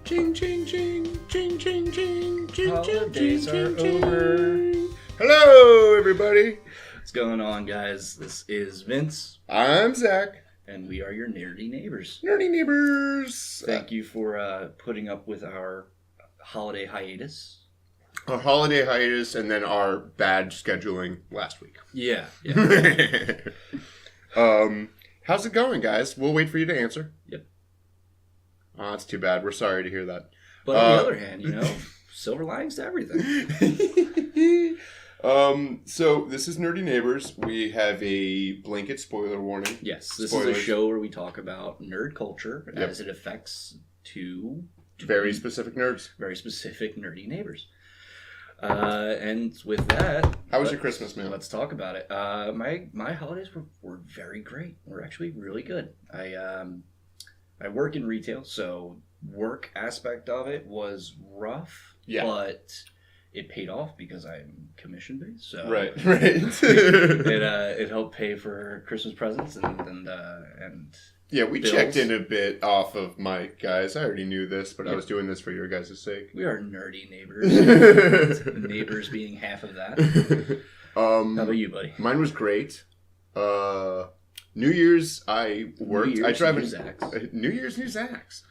Ching, ching, ching, ching, ching, ching, ching, Holidays ching, are ching, over. ching. Hello, everybody. What's going on, guys? This is Vince, I'm Zack. and we are your nerdy neighbors. Nerdy neighbors. Thank you for putting up with our holiday hiatus. Our holiday hiatus and then our bad scheduling last week. Yeah. How's it going, guys? We'll wait for you to answer. Yep. Oh, that's too bad. We're sorry to hear that. But on the other hand, silver linings to everything. So this is Nerdy Neighbors. We have a blanket spoiler warning. Yes, this Spoilers. is a show where we talk about nerd culture as it affects two Very specific nerds. very specific nerdy neighbors. And with that, How was your Christmas, man? let's talk about it. My holidays were very great. Were actually really good. I work in retail, so work aspect of it was rough. Yeah. But it paid off because I'm commission based. So Right. it helped pay for Christmas presents and Yeah, we bills. checked in a bit off of Mike, guys. I already knew this, but I was doing this for your guys' sake. we are nerdy neighbors. Neighbors being half of that. How about you, buddy? Mine was great. New Year's, I worked. New Year's, I drive New in Zacks. New Year's, New Zacks.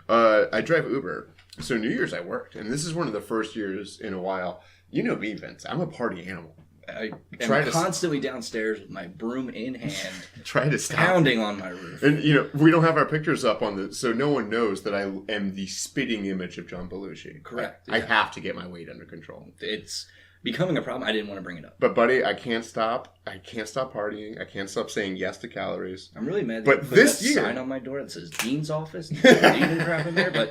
I drive Uber, so New Year's I worked, and this is one of the first years in a while. You know me, Vince. I'm a party animal. I Try am to- constantly downstairs with my broom in hand, Try to stop. pounding on my roof. And we don't have our pictures up on the, so no one knows that I am the spitting image of John Belushi. Correct. I have to get my weight under control. It's becoming a problem. I didn't want to bring it up. But buddy, I can't stop. I can't stop partying. I can't stop saying yes to calories. I'm really mad. But They put this that year- sign on my door that says Dean's office. Dean crap in there, but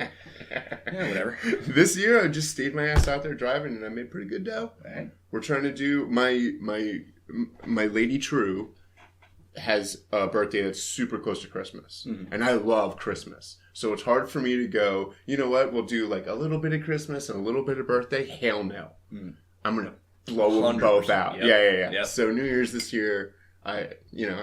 yeah, whatever. This year, I just stayed my ass out there driving, and I made pretty good dough. All right. We're trying to do my lady True has a birthday that's super close to Christmas, and I love Christmas. So it's hard for me to go, you know what? We'll do like a little bit of Christmas and a little bit of birthday. Hell no, I'm gonna blow them both 100%, out. yep. Yeah. Yep. So New Year's this year, I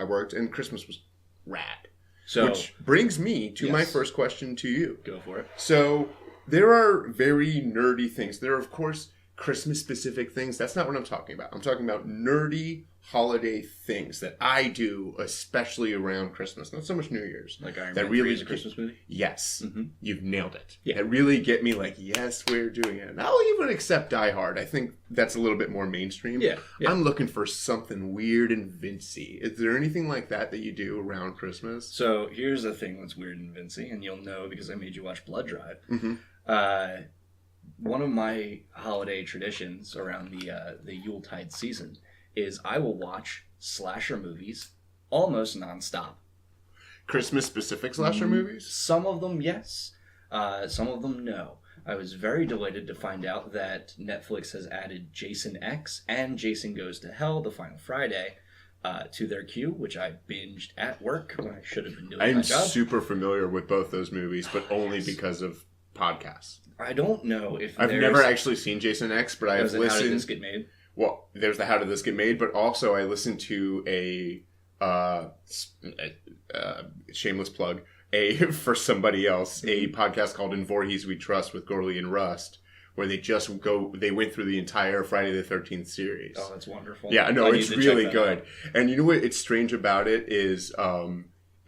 worked, and Christmas was rad. So Which brings me to my Yes. first question to you. go for it. So there are very nerdy things. There are, of course, Christmas-specific things. That's not what I'm talking about. I'm talking about nerdy holiday things that I do, especially around Christmas. Not so much New Year's. Like Iron That Man really 3 is a Christmas movie. Yes. You've nailed it. Yeah. It really get me like, yes, we're doing it. And I'll even accept Die Hard. I think that's a little bit more mainstream. Yeah. I'm looking for something weird and Vincy. Is there anything like that you do around Christmas? So here's the thing that's weird and Vincy, and you'll know because I made you watch Blood Drive. One of my holiday traditions around the Yuletide season is I will watch slasher movies almost nonstop. Christmas-specific slasher movies? Some of them, yes. Some of them, no. I was very delighted to find out that Netflix has added Jason X and Jason Goes to Hell, the final Friday, to their queue, which I binged at work when I should have been doing my I'm job. super familiar with both those movies, but only Yes. because of podcasts. I don't know if I've there's... never actually seen Jason X, but I've How did this listened. get made? Well, there's the How Did This Get Made, but also I listened to a shameless plug, for somebody else, a podcast called In Voorhees We Trust with Gorley and Rust, where they went through the entire Friday the 13th series. Oh, that's wonderful. Yeah, no, I need it's to really check that good. out. And you know what? It's strange about it is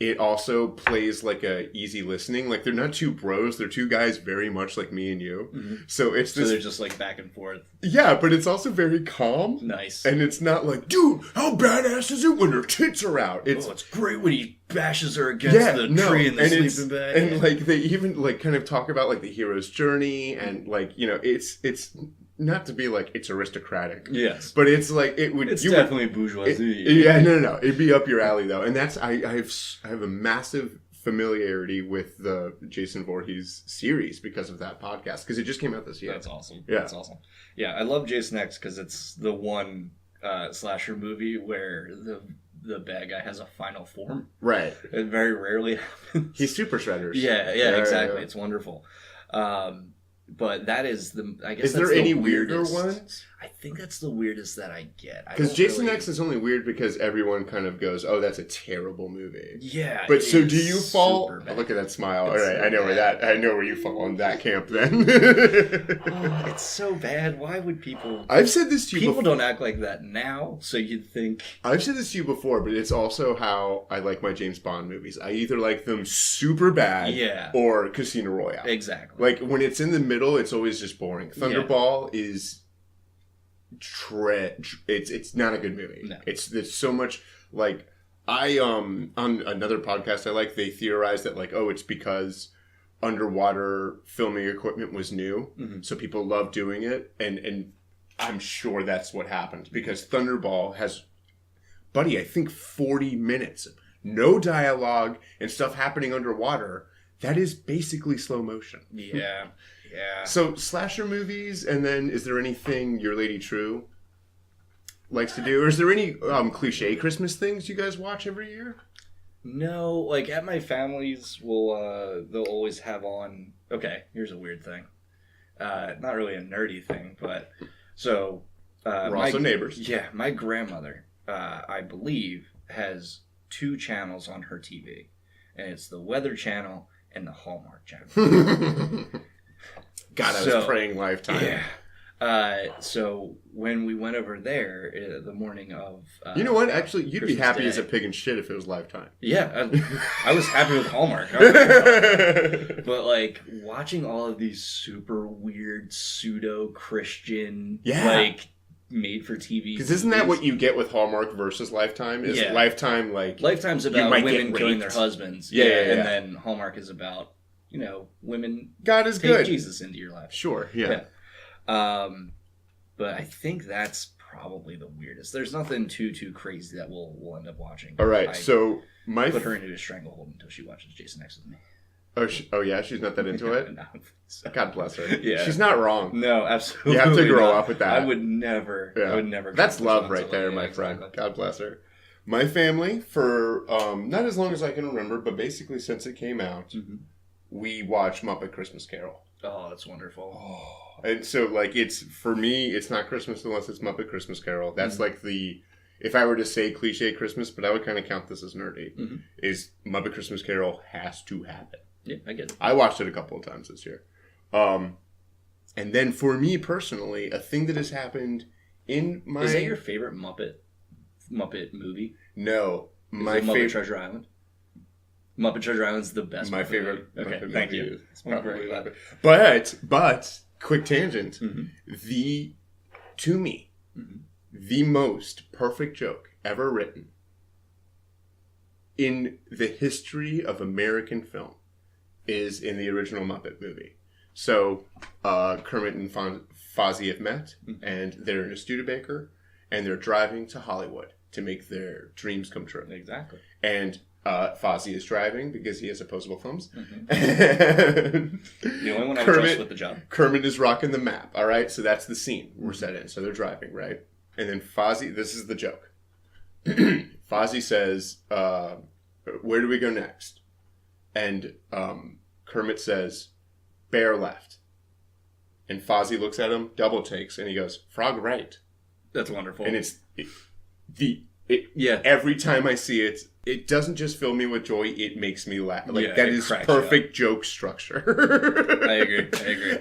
it also plays like a easy listening. Like they're not two bros; they're two guys very much like me and you. So it's So this. they're just like back and forth. Yeah, but it's also very calm. Nice. And it's not like, dude, how badass is it when her tits are out? It's it's great when he bashes her against the tree in the sleeping bag. And like they even like kind of talk about like the hero's journey and like it's not to be like it's aristocratic. Yes. But it's like it would. It's you definitely would, bourgeoisie. no. It'd be up your alley though, and that's I have a massive familiarity with the Jason Voorhees series because of that podcast because it just came out this year. That's awesome. Yeah. That's awesome. Yeah, I love Jason X because it's the one slasher movie where the bad guy has a final form. Right. It very rarely happens. He's Super Shredders. Yeah, exactly. Yeah. It's wonderful. But that is I guess Is that's there the any weirder weirdest. ones? I think that's the weirdest that I get. Because Jason X is only weird because everyone kind of goes, "Oh, that's a terrible movie." Yeah, but so do you fall? Oh, look at that smile! All right, I know where you fall on that camp. Then it's so bad. Why would people? I've said this to you. People don't act like that now, so you'd think. I've said this to you before, but it's also how I like my James Bond movies. I either like them super bad, or Casino Royale. Exactly. Like when it's in the middle, it's always just boring. Thunderball is. It's not a good movie. No. There's so much like I on another podcast I like, they theorized that like, oh, it's because underwater filming equipment was new, so people love doing it, and I'm sure that's what happened because Thunderball has, buddy, I think 40 minutes, no dialogue and stuff happening underwater. That is basically slow motion. Yeah. Yeah. So slasher movies, and then is there anything your Lady True likes to do, or is there any cliche Christmas things you guys watch every year? No, like at my family's, they'll always have on. Okay, here's a weird thing. Not really a nerdy thing, but so we're also neighbors. Yeah, my grandmother, I believe, has 2 channels on her TV, and it's the Weather Channel and the Hallmark Channel. God, I was praying Lifetime. Yeah. So when we went over there the morning of... you know what? Actually, you'd Christmas be happy Day, as a pig in shit if it was Lifetime. Yeah. I was happy with Hallmark. But, like, watching all of these super weird, pseudo-Christian, like, made-for-TV... Because isn't that what you get with Hallmark versus Lifetime? Is Lifetime, like... Lifetime's about women killing their husbands. Yeah. And then Hallmark is about... women God is take good. Jesus into your life. Sure, yeah. But I think that's probably the weirdest. There's nothing too crazy that we'll end up watching. All right, so my... put her into a stranglehold until she watches Jason X with me. Oh yeah? She's not that into it? No, so. God bless her. Yeah. She's not wrong. No, absolutely You have to grow not. up with that. I would never. Yeah. I would never. That's love right there, my friend. Exactly. God bless her. My family, for not as long as I can remember, but basically since it came out, we watch Muppet Christmas Carol. Oh, that's wonderful. Oh. And so, like, for me, it's not Christmas unless it's Muppet Christmas Carol. That's like if I were to say cliche Christmas, but I would kind of count this as nerdy, is Muppet Christmas Carol has to happen. Yeah, I get it. I watched it a couple of times this year. And then for me personally, a thing that has happened in my... Is that your favorite Muppet movie? No. My favorite Treasure Island? Muppet Treasure Island's the best. My favorite. Okay, Muppet thank movie you. is probably Muppet. But quick tangent. To me, the most perfect joke ever written in the history of American film is in the original Muppet movie. So Kermit and Fozzie have met, and they're in a Studebaker, and they're driving to Hollywood to make their dreams come true. Exactly. And Fozzie is driving because he has opposable thumbs. The only one I would trust with the job. Kermit is rocking the map. All right, so that's the scene we're set in. So they're driving, right? And then Fozzie, this is the joke. Fozzie says, "Where do we go next?" And Kermit says, "Bear left." And Fozzie looks at him, double takes, and he goes, "Frog right." That's wonderful. And every time I see it, it doesn't just fill me with joy, it makes me laugh. Like, that is perfect joke structure. I agree.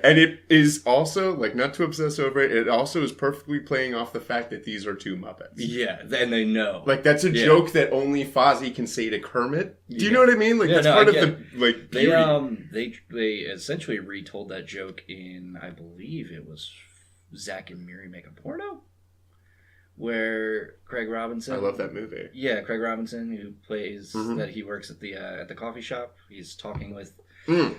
And it is also, like, not to obsess over it, it also is perfectly playing off the fact that these are 2 Muppets. Yeah, and they know. Like, that's a joke that only Fozzie can say to Kermit. Do you know what I mean? Like, that's part of the, like, beauty. They essentially retold that joke in, I believe it was Zack and Miri Make a Porno? Where Craig Robinson... I love that movie. Yeah, Craig Robinson, who plays... that he works at the coffee shop. He's talking with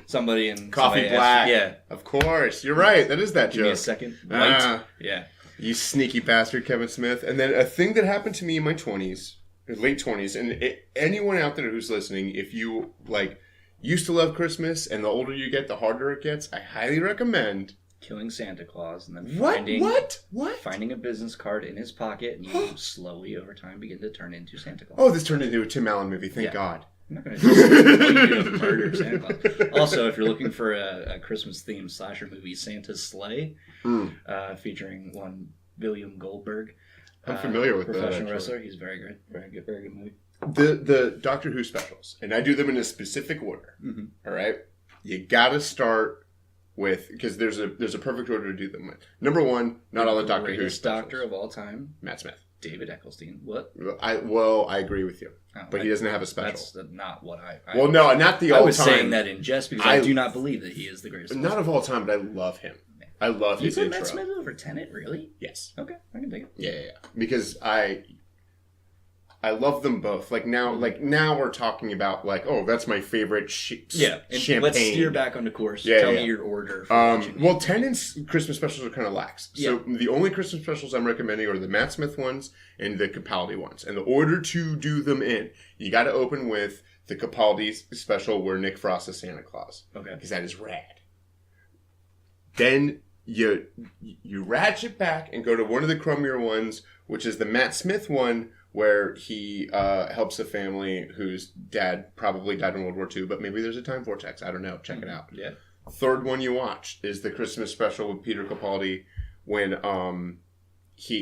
somebody in... Coffee Black. Of course. You're right. That is that joke. Give me a second. Light. Yeah. You sneaky bastard, Kevin Smith. And then a thing that happened to me in my 20s, late 20s, and anyone out there who's listening, if you, like, used to love Christmas, and the older you get, the harder it gets, I highly recommend... killing Santa Claus and then finding a business card in his pocket, and you slowly over time begin to turn into Santa Claus. Oh, this turned into a Tim Allen movie, thank God. I'm not going to just murder Santa Claus. Also, if you're looking for a Christmas themed slasher movie, Santa's Sleigh, featuring one William Goldberg. I'm familiar with that. Professional wrestler. He's very good. Very good movie. The Doctor Who specials, and I do them in a specific order. Mm-hmm. All right, you got to start with, because there's a perfect order to do them with. Number one, not all the Doctor Who specials. Doctor of all time, Matt Smith. David Eccleston. What? I agree with you, but he doesn't have a special. That's not what I well, no, not the all time. I was saying that in jest because I do not believe that he is the greatest. Not of all time, but I love him. I love his intro. You put Matt Smith over Tennant, really? Yes. Okay, I can take it. Yeah. Because I love them both. Like now we're talking about like, oh, that's my favorite champagne. Let's steer back onto course. Tell me your order. Well, Tennant's Christmas specials are kind of lax. So the only Christmas specials I'm recommending are the Matt Smith ones and the Capaldi ones. And the order to do them in, you got to open with the Capaldi special where Nick Frost is Santa Claus. Okay. Because that is rad. Then you ratchet back and go to one of the crummier ones, which is the Matt Smith one, where he helps a family whose dad probably died in World War II, but maybe there's a time vortex. I don't know. Check it out. Yeah. Third one you watch is the Christmas special with Peter Capaldi when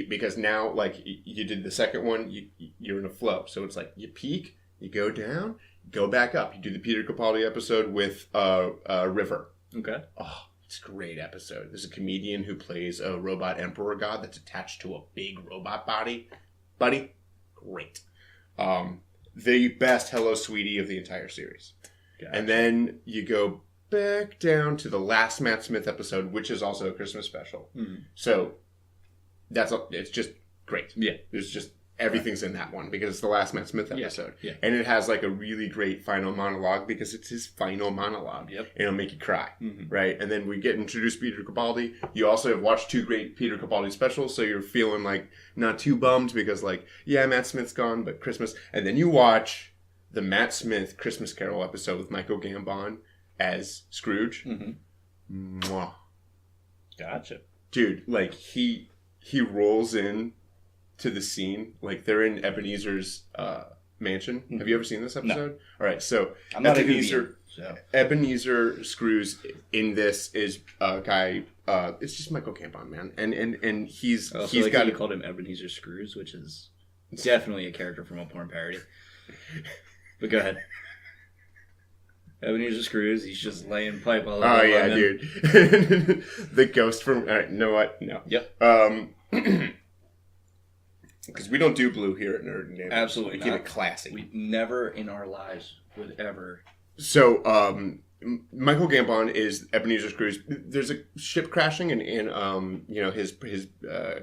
because now like you did the second one, you're in a flow. So it's like you peak, you go down, go back up. You do the Peter Capaldi episode with River. Okay. Oh, it's a great episode. There's a comedian who plays a robot emperor god that's attached to a big robot body. Buddy, great. The best Hello Sweetie of the entire series. Gotcha. And then you go back down to the last Matt Smith episode, which is also a Christmas special. Mm-hmm. So it's just great. Yeah. There's just everything's in that one because it's the last Matt Smith episode. Yeah. And it has like a really great final monologue because it's his final monologue. Yep. And it'll make you cry. Mm-hmm. Right? And then we get introduced Peter Capaldi. You also have watched 2 great Peter Capaldi specials, so you're feeling like not too bummed because like, yeah, Matt Smith's gone, but Christmas. And then you watch the Matt Smith Christmas Carol episode with Michael Gambon as Scrooge. Mm-hmm. Mwah. Gotcha. Dude, like he rolls in to the scene, like they're in Ebenezer's mansion. Mm-hmm. Have you ever seen this episode? No. All right, so I'm not Ebenezer. Ebenezer Scrooge in this is a guy. It's just Michael Gambon, man, and he's got. You called him Ebenezer Scrooge, which is definitely a character from a porn parody. But go ahead. Ebenezer Scrooge, he's just laying pipe all over. Oh yeah, dude. The ghost from. All right, you know what? No. Yep. Because we don't do blue here at Nerd and Neighbors. Absolutely we keep it classy. We never in our lives would ever. So, Michael Gambon is Ebenezer Scrooge. There's a ship crashing, and his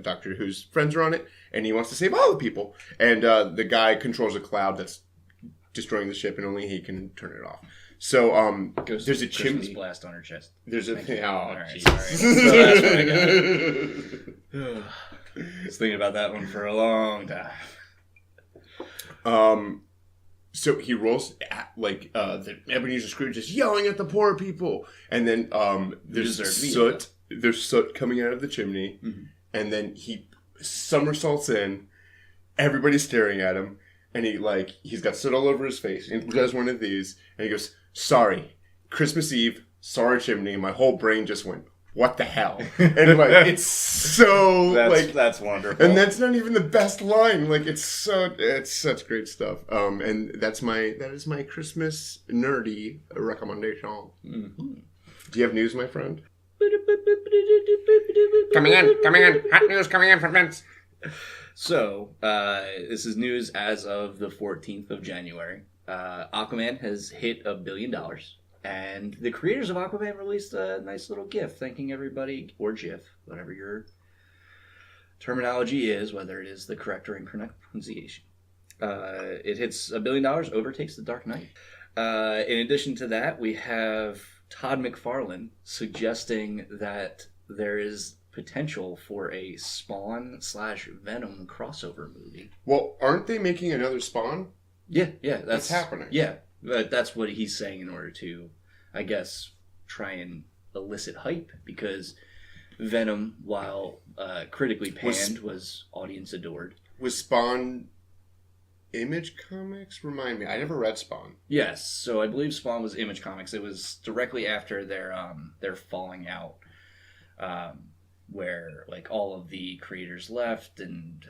Doctor Who's friends are on it, and he wants to save all the people. And the guy controls a cloud that's destroying the ship, and only he can turn it off. So, there's a chimney blast on her chest. There's a thing. Oh, all right, sorry. So that's what I got. I was thinking about that one for a long time. So he rolls the Ebenezer Scrooge is yelling at the poor people, and then there's soot. There's soot coming out of the chimney, mm-hmm. and then he somersaults in. Everybody's staring at him, and he's got soot all over his face. And he does one of these, and he goes, "Sorry, Christmas Eve, sorry chimney." My whole brain just went, what the hell? And it's so that's wonderful. And that's not even the best line. Like it's such great stuff. And that is my Christmas nerdy recommendation. Mm-hmm. Do you have news, my friend? Coming in. Hot news coming in from Vince. So, this is news as of the 14th of January. Aquaman has hit $1 billion. And the creators of Aquaman released a nice little GIF thanking everybody, or GIF, whatever your terminology is, whether it is the correct or incorrect pronunciation. It hits $1 billion, overtakes The Dark Knight. In addition to that, we have Todd McFarlane suggesting that there is potential for a Spawn/Venom crossover movie. Well, aren't they making another Spawn? Yeah, that's happening. Yeah, that's what he's saying in order to, I guess, try and elicit hype, because Venom, while critically panned, was audience adored. Was Spawn Image Comics? Remind me, I never read Spawn. Yes, so I believe Spawn was Image Comics. It was directly after their falling out. where like all of the creators left, and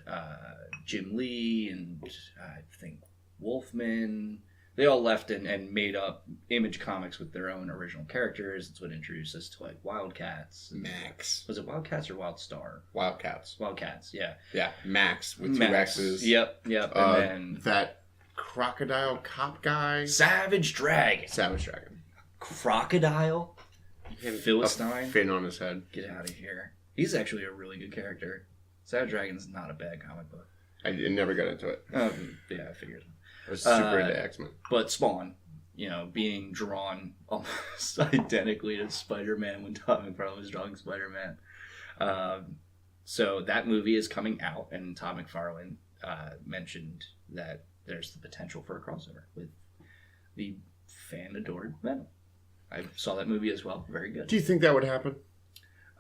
Jim Lee and I think Wolfman, they all left and made up Image Comics with their own original characters. It's what introduced us to like Wildcats. Max. Was it Wildcats or Wildstar? Wildcats. Wildcats, yeah. Yeah, Max with two X's. Yep. And then that crocodile cop guy. Savage Dragon. Crocodile. Philistine. A fin on his head. Get out of here. He's actually a really good character. Savage Dragon's not a bad comic book. I never got into it. Yeah, I figured. I was super into X-Men. But Spawn, being drawn almost identically to Spider-Man when Todd McFarlane was drawing Spider-Man. So that movie is coming out, and Todd McFarlane mentioned that there's the potential for a crossover with the fan-adored Venom. I saw that movie as well. Very good. Do you think that would happen?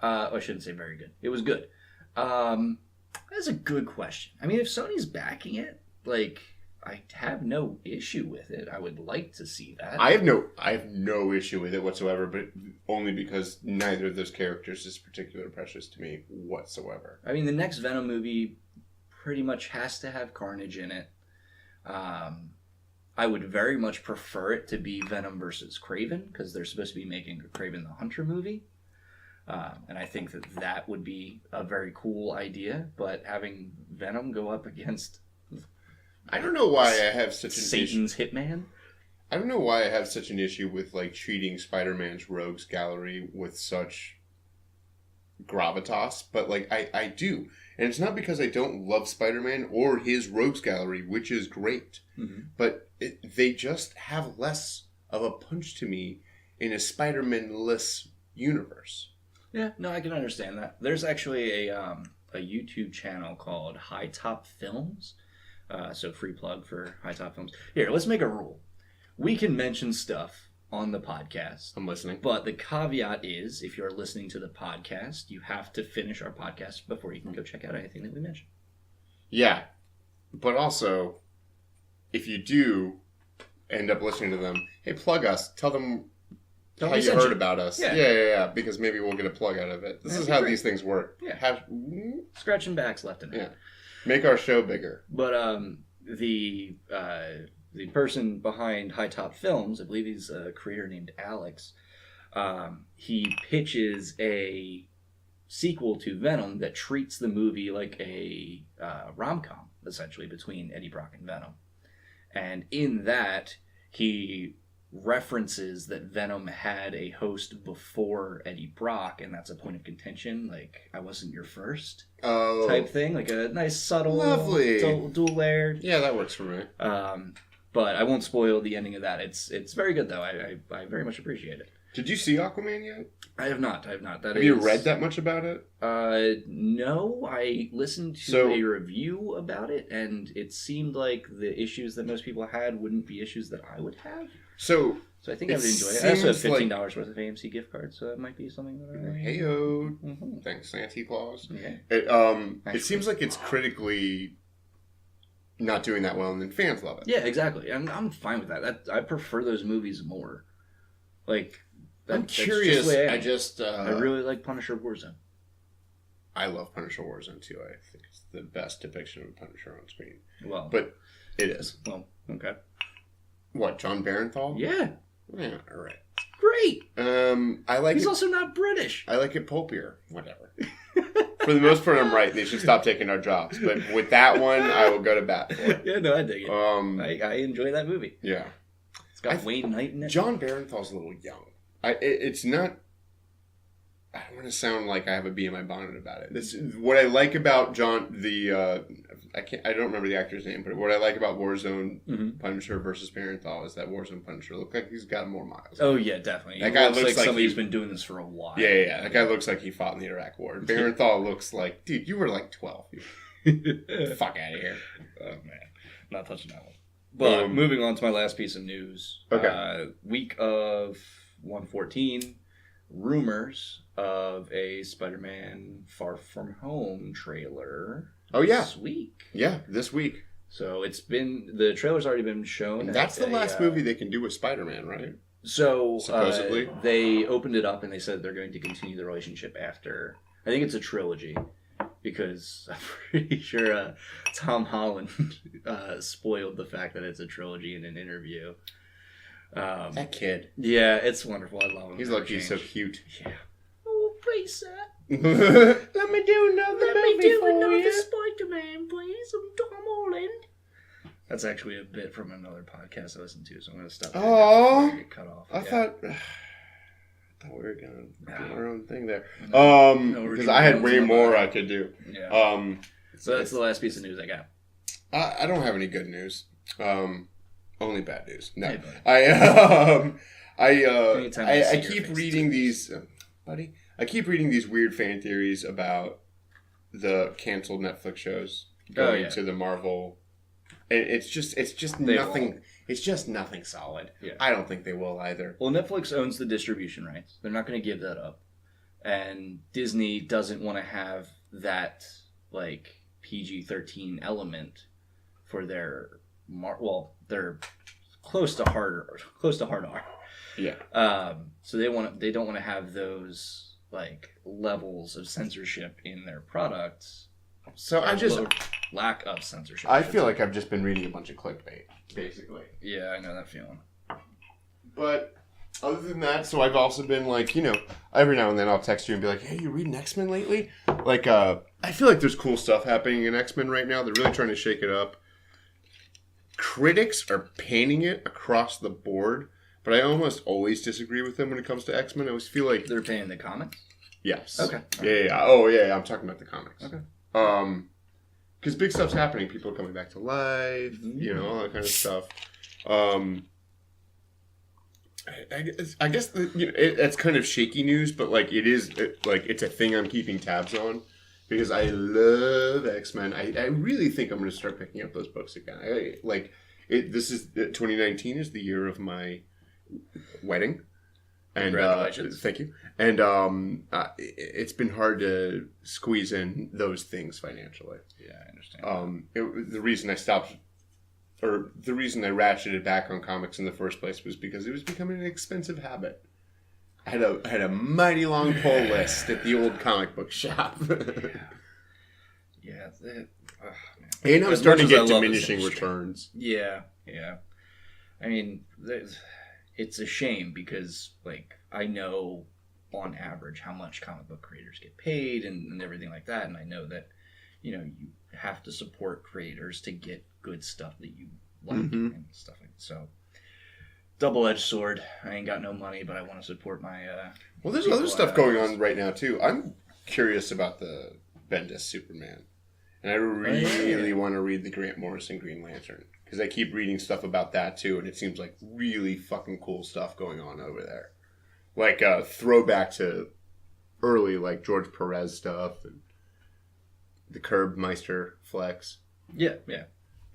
I shouldn't say very good. It was good. That's a good question. I mean, if Sony's backing it, like, I have no issue with it. I would like to see that. I have no issue with it whatsoever, but only because neither of those characters is particularly precious to me whatsoever. I mean, the next Venom movie pretty much has to have Carnage in it. I would very much prefer it to be Venom versus Kraven, because they're supposed to be making a Kraven the Hunter movie. And I think that would be a very cool idea, but having Venom go up against... I don't know why I have such an Satan's Hitman? I don't know why I have such an issue with like treating Spider-Man's Rogues Gallery with such gravitas, but like I do. And it's not because I don't love Spider-Man or his Rogues Gallery, which is great, but they just have less of a punch to me in a Spider-Man-less universe. Yeah, no, I can understand that. There's actually a YouTube channel called High Top Films. So free plug for High Top Films. Here, let's make a rule. We can mention stuff on the podcast. I'm listening. But the caveat is, if you're listening to the podcast, you have to finish our podcast before you can go check out anything that we mention. Yeah. But also, if you do end up listening to them, hey, plug us. Tell them how you heard about us. Yeah. Because maybe we'll get a plug out of it. This is how these things work. Yeah. Scratching backs left and right. Yeah. Make our show bigger. But the person behind High Top Films, I believe he's a creator named Alex, he pitches a sequel to Venom that treats the movie like a rom-com, essentially, between Eddie Brock and Venom. And in that, he references that Venom had a host before Eddie Brock, and that's a point of contention, like, I wasn't your first type thing, like a nice subtle lovely dual layered. Yeah, that works for me. But I won't spoil the ending of that. It's very good though. I very much appreciate it. Did you see Aquaman yet? I have not. Have you read that much about it? No. I listened to a review about it, and it seemed like the issues that most people had wouldn't be issues that I would have. So I think I would enjoy it. I also have $15 worth of AMC gift cards, so that might be something that I... Hey-o. Thanks, Santa Claus. Okay. It seems like it's critically not doing that well, and then fans love it. Yeah, exactly. I'm fine with that. I prefer those movies more. Like... I'm curious. I really like Punisher Warzone. I love Punisher Warzone too. I think it's the best depiction of Punisher on screen. Well, but it is. Well, okay. What, John Barenthal? Yeah. Yeah. All right. Great. I like. He's also not British. I like it pulpier. Whatever. For the most part, I'm right. They should stop taking our jobs. But with that one, I will go to bat for it. Yeah, no, I dig it. I enjoy that movie. Yeah. It's got Wayne Knight in it. John Barenthal's a little young. It's not. I don't want to sound like I have a bee in my bonnet about it. This what I like about John. I don't remember the actor's name, but what I like about Warzone Punisher versus Barenthal is that Warzone Punisher looks like he's got more miles. Oh yeah, definitely. That guy looks like somebody who's been doing this for a while. Yeah. That guy looks like he fought in the Iraq War. Barenthal looks like, dude, you were like 12. Fuck out of here. Oh man, not touching that one. But moving on to my last piece of news. Okay. Week of 114, rumors of a Spider-Man Far From Home trailer. Oh yeah, this week. Yeah, this week. So the trailer's already been shown. That's the last movie they can do with Spider-Man, right? So supposedly they opened it up and they said they're going to continue the relationship after. I think it's a trilogy because I'm pretty sure Tom Holland spoiled the fact that it's a trilogy in an interview. That kid. Yeah, it's wonderful. I love him. He's like, he's so cute. Yeah. Oh, please, sir. Let me do another Spider-Man, please. I'm Tom Holland. That's actually a bit from another podcast I listen to, so I'm going to stop. Oh, get cut off. I thought we were going to do our own thing there. Because I had way more I could do. Yeah. So that's the last piece of news I got. I don't have any good news. Only bad news. No, Hey, I keep reading these, buddy. I keep reading these weird fan theories about the canceled Netflix shows going to the Marvel, and it's just nothing. Won't. It's just nothing solid. Yeah. I don't think they will either. Well, Netflix owns the distribution rights. They're not going to give that up, and Disney doesn't want to have that like PG-13 element for their they're close to hard R. Yeah. So they don't want to have those like levels of censorship in their products. So lack of censorship. I feel like I've just been reading a bunch of clickbait, basically. Yeah, I know that feeling. But other than that, so I've also been like, every now and then I'll text you and be like, hey, you reading X-Men lately? Like, I feel like there's cool stuff happening in X-Men right now. They're really trying to shake it up. Critics are painting it across the board, but I almost always disagree with them when it comes to X-Men. I always feel like they're painting the comics. Yes. Okay. Yeah. Oh, yeah. I'm talking about the comics. Okay. Because big stuff's happening. People are coming back to life. All that kind of stuff. I guess it's kind of shaky news, but like it's a thing I'm keeping tabs on. Because I love X-Men. I really think I'm going to start picking up those books again. 2019 is the year of my wedding. And congratulations. Thank you. And it's been hard to squeeze in those things financially. Yeah, I understand. The reason I stopped, or the reason I ratcheted back on comics in the first place was because it was becoming an expensive habit. I had a mighty long pull list at the old comic book shop. Yeah. And I was starting to get diminishing returns. Yeah. I mean, it's a shame because, like, I know on average how much comic book creators get paid and everything like that, and I know that, you have to support creators to get good stuff that you like and stuff like that. So, double-edged sword. I ain't got no money, but I want to support my... well, there's other stuff going on right now, too. I'm curious about the Bendis Superman. And I really want to read the Grant Morrison Green Lantern. Because I keep reading stuff about that, too, and it seems like really fucking cool stuff going on over there. Like a throwback to early, like, George Perez stuff and the Curbmeister flex. Yeah.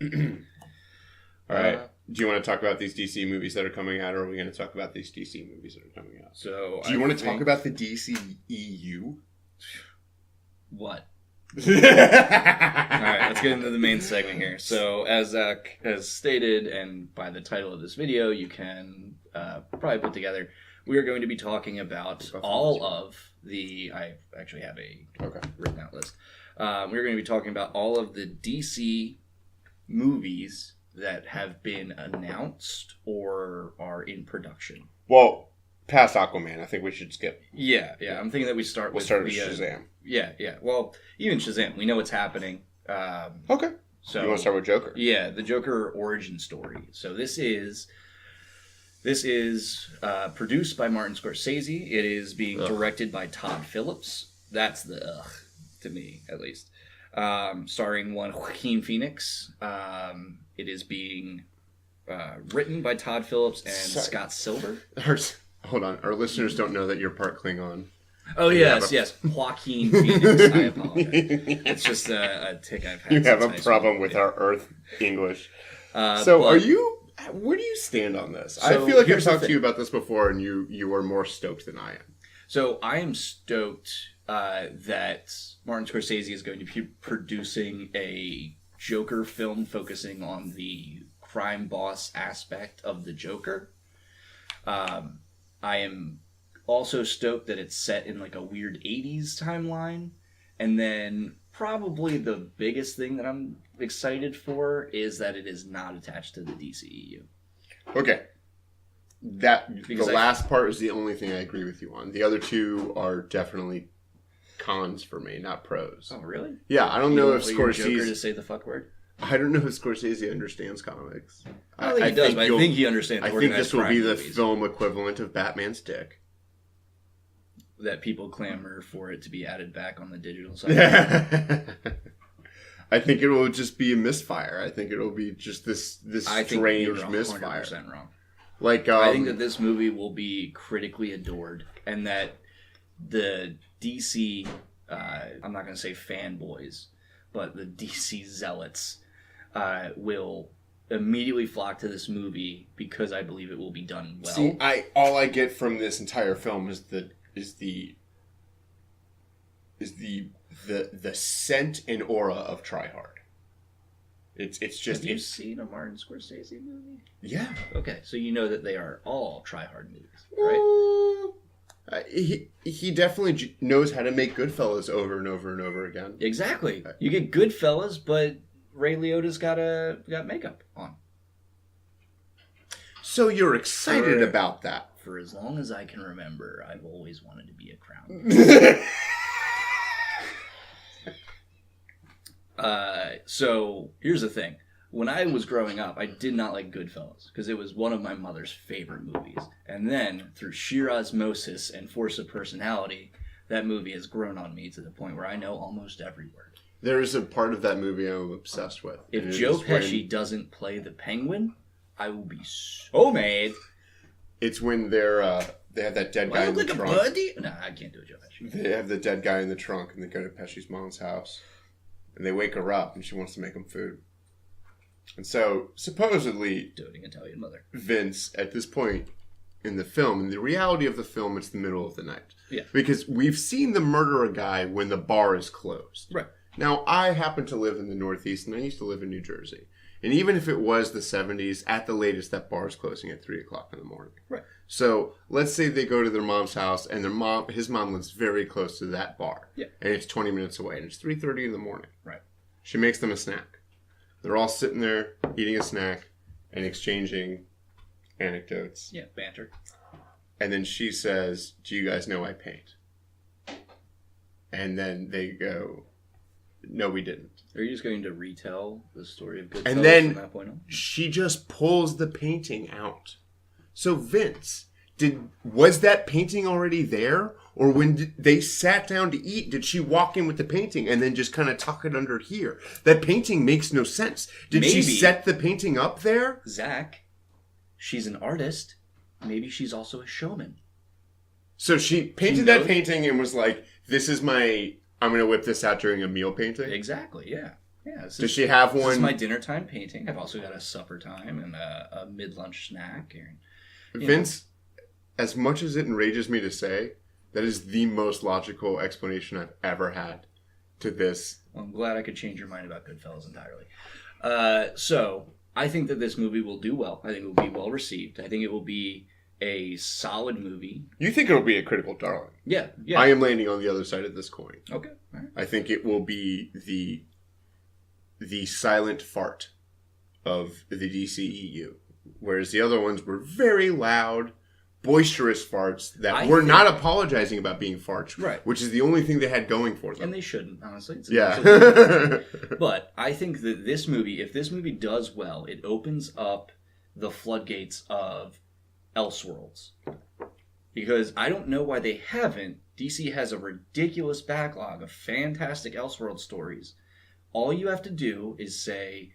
All right. Do you want to talk about these DC movies that are coming out, or are we going to talk about these DC movies that are coming out? So, do you want to talk about the DCEU? What? All right, let's get into the main segment here. So, as Zack has stated, and by the title of this video, you can probably put together, we are going to be talking about all of the... I actually have a written out list. We're going to be talking about all of the DC movies that have been announced or are in production. Well, past Aquaman, I think we should skip. Yeah. I'm thinking that we start with Shazam. Yeah. Well, even Shazam, we know what's happening. Okay. So you want to start with Joker? Yeah, the Joker origin story. So this is produced by Martin Scorsese. It is being directed by Todd Phillips. That's the to me, at least. Starring one Joaquin Phoenix. It is being written by Todd Phillips and Scott Silver. Hold on. Our listeners don't know that you're part Klingon. Oh, yes. Joaquin Phoenix. I apologize. It's just a tick I've had. You have a problem with our Earth English. Where do you stand on this? I feel like I've talked to you about this before, and you are more stoked than I am. So I am stoked that Martin Scorsese is going to be producing a Joker film focusing on the crime boss aspect of the Joker. I am Also stoked that it's set in like a weird 80s timeline. And then probably the biggest thing that I'm excited for is that it is not attached to the DCEU. Okay. Last part is the only thing I agree with you on. The other two are definitely cons for me, not pros. Oh, really? Yeah, I don't know if Scorsese... Joker to say the fuck word? I don't know if Scorsese understands comics. I don't think he does, but I think he understands I think this will be the film equivalent of Batman's dick. That people clamor for it to be added back on the digital side. I think it will just be a misfire. I think it'll be just this strange misfire. 100% wrong. Like, I think that this movie will be critically adored, and that the DC, I'm not going to say fanboys, but the DC zealots will immediately flock to this movie because I believe it will be done well. See, all I get from this entire film is the scent and aura of Try Hard. It's just. Have you seen a Martin Scorsese movie? Yeah. Okay, so you know that they are all Try Hard movies, right? He definitely knows how to make Goodfellas over and over and over again. Exactly. You get Goodfellas, but Ray Liotta's got makeup on. So you're excited about that? For as long as I can remember, I've always wanted to be a crown. So here's the thing. When I was growing up, I did not like Goodfellas because it was one of my mother's favorite movies. And then, through sheer osmosis and force of personality, that movie has grown on me to the point where I know almost every word. There is a part of that movie I'm obsessed with. If Joe Pesci doesn't play the Penguin, I will be so mad. It's when they have that dead guy in the trunk. No, I can't do a Joe Pesci. They have the dead guy in the trunk, and they go to Pesci's mom's house. And they wake her up, and she wants to make him food. And so, supposedly, doting Italian mother. Vince, at this point in the film, in the reality of the film, it's the middle of the night. Yeah. Because we've seen them murder a guy when the bar is closed. Right. Now, I happen to live in the Northeast, and I used to live in New Jersey. And even if it was the 70s, at the latest, that bar is closing at 3 o'clock in the morning. Right. So, let's say they go to their mom's house, and his mom lives very close to that bar. Yeah. And it's 20 minutes away, and it's 3:30 in the morning. Right. She makes them a snack. They're all sitting there, eating a snack, and exchanging anecdotes. Yeah, banter. And then she says, "Do you guys know I paint?" And then they go, "No, we didn't." Are you just going to retell the story of Goodfellas and then from that point on? She just pulls the painting out. So Vince, was that painting already there? Or when they sat down to eat, did she walk in with the painting and then just kind of tuck it under here? That painting makes no sense. Did she set the painting up there? Zack, she's an artist. Maybe she's also a showman. So she painted that painting and was like, "This is I'm going to whip this out during a meal painting?" Exactly, yeah. Does she have one? This is my dinner time painting. I've also got a supper time and a mid-lunch snack. Vince, as much as it enrages me to say, that is the most logical explanation I've ever had to this. Well, I'm glad I could change your mind about Goodfellas entirely. So, I think that this movie will do well. I think it will be well received. I think it will be a solid movie. You think it'll be a critical darling? Yeah. I am landing on the other side of this coin. Okay. All right. I think it will be the silent fart of the DCEU, whereas the other ones were very loud, boisterous farts that were not apologizing about being farts, right? Which is the only thing they had going for them, and they shouldn't, honestly. But I think that this movie, if this movie does well, it opens up the floodgates of Elseworlds, because I don't know why they haven't. DC has a ridiculous backlog of fantastic Elseworld stories. All you have to do is say,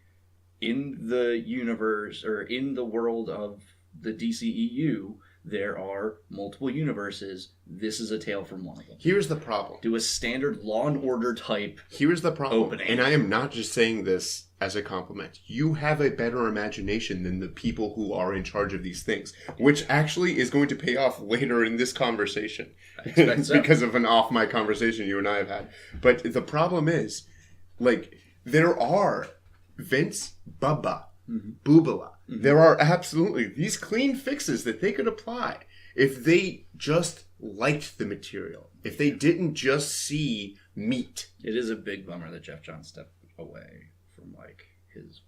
in the universe or in the world of the DCEU, there are multiple universes. This is a tale from one of them. Here's the problem. Do a standard Law and Order type Here's the problem. opening. And I am not just saying this as a compliment. You have a better imagination than the people who are in charge of these things, which actually is going to pay off later in this conversation. I expect so. Because of an off-mic conversation you and I have had. But the problem is, there are Vince, Bubba, Boobala. Mm-hmm. There are absolutely these clean fixes that they could apply. if they just liked the material, if they didn't just see meat. It is a big bummer that Jeff Johns stepped away from like his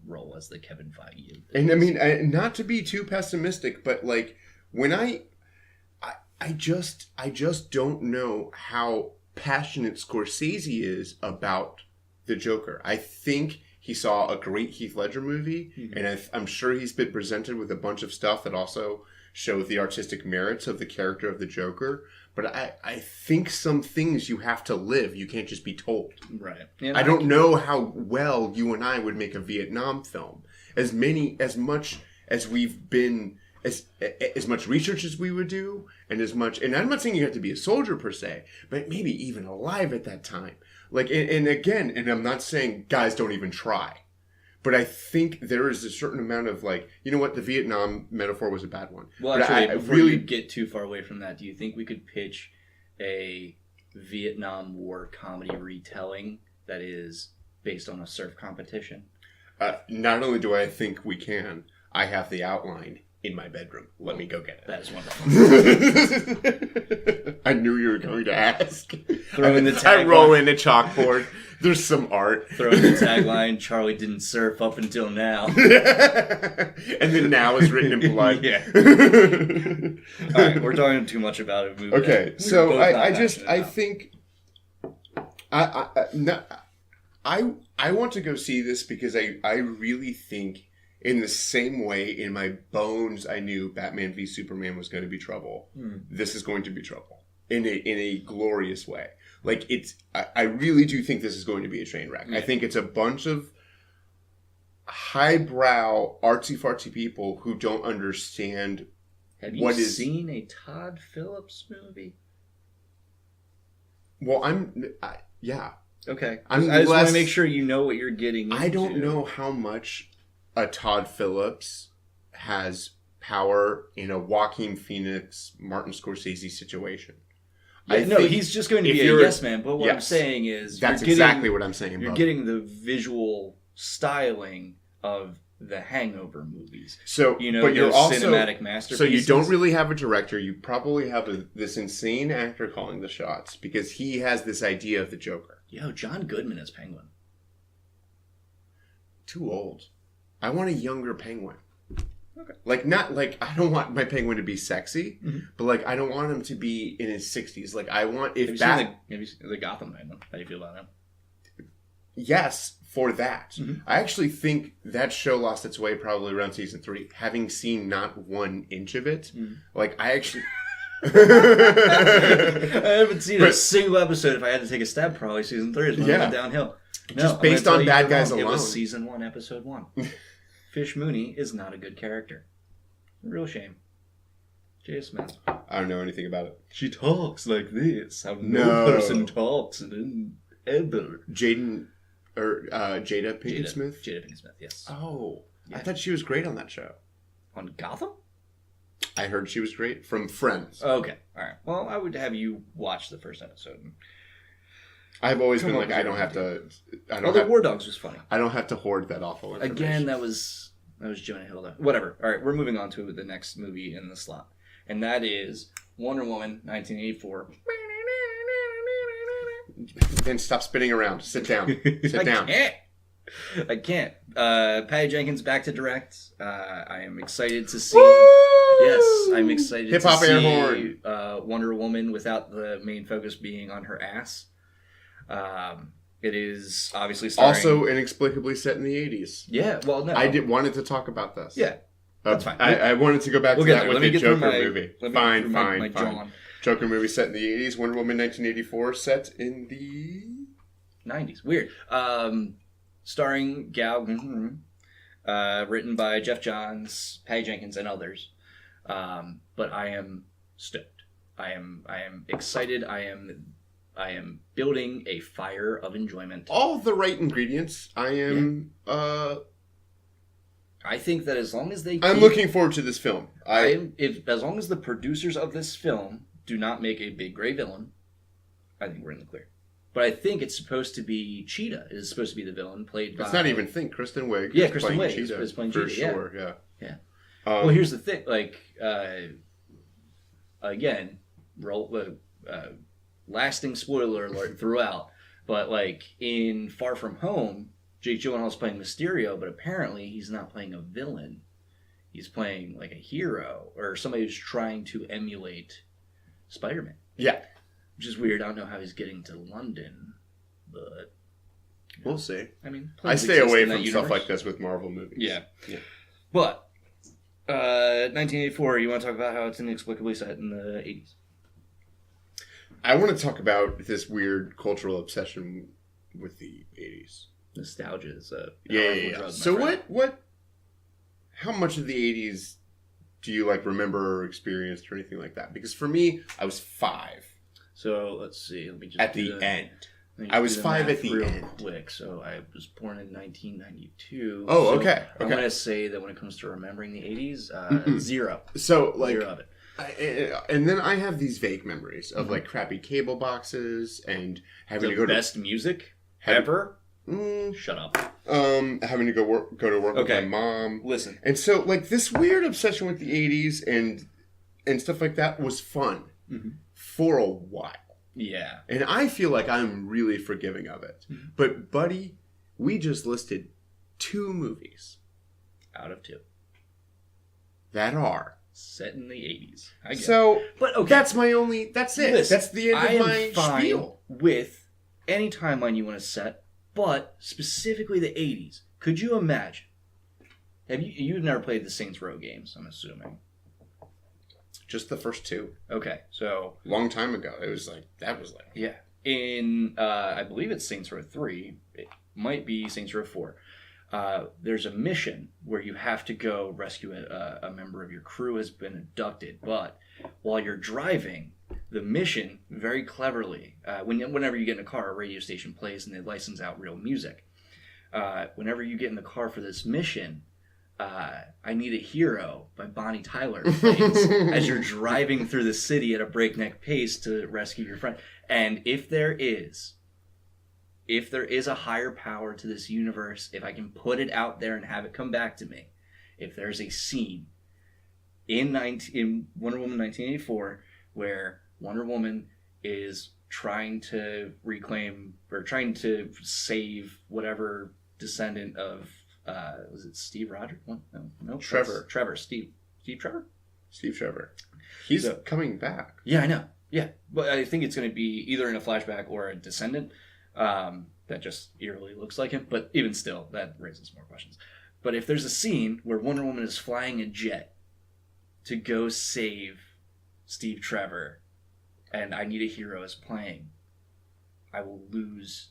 role as the Kevin Feige. And I mean, not to be too pessimistic, but like when I just don't know how passionate Scorsese is about the Joker. I think he saw a great Heath Ledger movie, and I'm sure he's been presented with a bunch of stuff that also shows the artistic merits of the character of the Joker. But I think some things you have to live. You can't just be told. Right. I don't know how well you and I would make a Vietnam film. As much as we've been, as much research as we would do, and I'm not saying you have to be a soldier per se, but maybe even alive at that time. Like, and again, and I'm not saying guys don't even try, but I think there is a certain amount of like, you know what, the Vietnam metaphor was a bad one. Well, but actually, before you get too far away from that, do you think we could pitch a Vietnam War comedy retelling that is based on a surf competition? Not only do I think we can, I have the outline in my bedroom. Let me go get it. That is wonderful. I knew you were going to ask. Throw in the tagline. I roll in a chalkboard. There's some art. Throw in the tagline, Charlie didn't surf up until now. And then now is written in blood. Yeah. All right, we're talking too much about it. Okay, so I think I want to go see this because I really think in the same way in my bones I knew Batman v Superman was going to be trouble. This is going to be trouble in a glorious way. Like I really do think this is going to be a train wreck. I think it's a bunch of highbrow artsy fartsy people who don't understand. Have you seen a Todd Phillips movie? Well, yeah. Okay. I just want to make sure you know what you're getting into. I don't know how much a Todd Phillips has power in a Joaquin Phoenix, Martin Scorsese situation. Yeah, no, he's just going to be a yes man. But what I'm saying is, that's exactly what I'm saying. You're getting the visual styling of the Hangover movies. So, but you're also cinematic masterpieces. So you don't really have a director. You probably have this insane actor calling the shots because he has this idea of the Joker. Yo, John Goodman as Penguin. Too old. I want a younger Penguin. Okay. Like, not like, I don't want my Penguin to be sexy, but like, I don't want him to be in his 60s. Like, I want, have you seen the Gotham Penguin? How do you feel about him? Yes, for that. I actually think that show lost its way probably around season 3. Having seen not 1 inch of it, like, I actually... I haven't seen a single episode. If I had to take a stab, probably season 3 is when it went downhill. No, just based on Bad Guys alone. It was season 1, episode 1. Fish Mooney is not a good character. Real shame. J. Smith. I don't know anything about it. She talks like this. How no person talks ever. Jada Pinkett Smith? Jada Pinkett Smith, yes. Oh. Yeah. I thought she was great on that show. On Gotham? I heard she was great from Friends. Okay. All right. Well, I would have you watch the first episode. I've always been like, I don't have to... the War Dogs was funny. I don't have to hoard that awful information. Again, that was Jonah Hill. Whatever. All right, we're moving on to the next movie in the slot. And that is Wonder Woman, 1984. Then stop spinning around. Sit down. Sit down. I can't. Patty Jenkins back to direct. I am excited to see... Yes, I'm excited Hip-hop to air see horn. Wonder Woman without the main focus being on her ass. It is obviously starring... Also inexplicably set in the 80s. Yeah, well, no. I wanted to talk about this. Yeah, that's fine. I wanted to go back to that with the Joker movie. Fine. Joker movie set in the 80s. Wonder Woman 1984 set in the... 90s. Weird. Starring Gal... written by Jeff Johns, Patty Jenkins, and others. But I am stoked. I am excited. I am building a fire of enjoyment. All the right ingredients. I am... I think that as long as they... I'm looking forward to this film. As long as the producers of this film do not make a big gray villain, I think we're in the clear. But I think it's supposed to be Cheetah. It is supposed to be the villain, played by... It's not even think. Kristen Wiig. Yeah, Kristen Wiig is playing Cheetah. For sure, yeah. Well, here's the thing. Like, again, lasting spoiler alert throughout, but like in Far From Home, Jake Gyllenhaal's playing Mysterio, but apparently he's not playing a villain. He's playing like a hero or somebody who's trying to emulate Spider-Man. Yeah. Which is weird. I don't know how he's getting to London, but we'll see. I mean, I stay away from stuff like this with Marvel movies. Yeah. But 1984, you want to talk about how it's inexplicably set in the 80s? I want to talk about this weird cultural obsession with the 80s. Nostalgia is a powerful drug. So what? How much of the 80s do you like remember or experienced or anything like that? Because for me, I was 5. So let's see. Let me just at the end. I was 5 at the end. Quick. So I was born in 1992. Oh, okay. I'm going to say that when it comes to remembering the 80s, 0. So like, 0 of it. And then I have these vague memories of like crappy cable boxes and having the to go to best music ever. Shut up. Having to go to work with my mom. Listen. And so like this weird obsession with the 80s and stuff like that was fun for a while. Yeah. And I feel like I'm really forgiving of it. But buddy, we just listed 2 movies out of 2 that are set in the 80s. I guess. So, but okay. That's it. Listen, that's the end of my spiel. With any timeline you want to set, but specifically the 80s. Could you imagine? You've never played the Saints Row games, I'm assuming. Just the first 2. Okay, so long time ago. It was like yeah. In I believe it's Saints Row 3. It might be Saints Row 4. There's a mission where you have to go rescue a member of your crew has been abducted, but while you're driving, the mission, very cleverly, whenever you get in a car, a radio station plays and they license out real music. Whenever you get in the car for this mission, I Need a Hero by Bonnie Tyler plays as you're driving through the city at a breakneck pace to rescue your friend. And if there is a higher power to this universe, if I can put it out there and have it come back to me, if there's a scene in Wonder Woman 1984 where Wonder Woman is trying to reclaim or trying to save whatever descendant of was it Steve Rogers? No, Trevor. Steve Trevor? Steve Trevor. He's coming back. Yeah, I know. Yeah, but I think it's going to be either in a flashback or a descendant that just eerily looks like him. But even still, that raises more questions. But if there's a scene where Wonder Woman is flying a jet to go save Steve Trevor, and I Need a Hero is playing, I will lose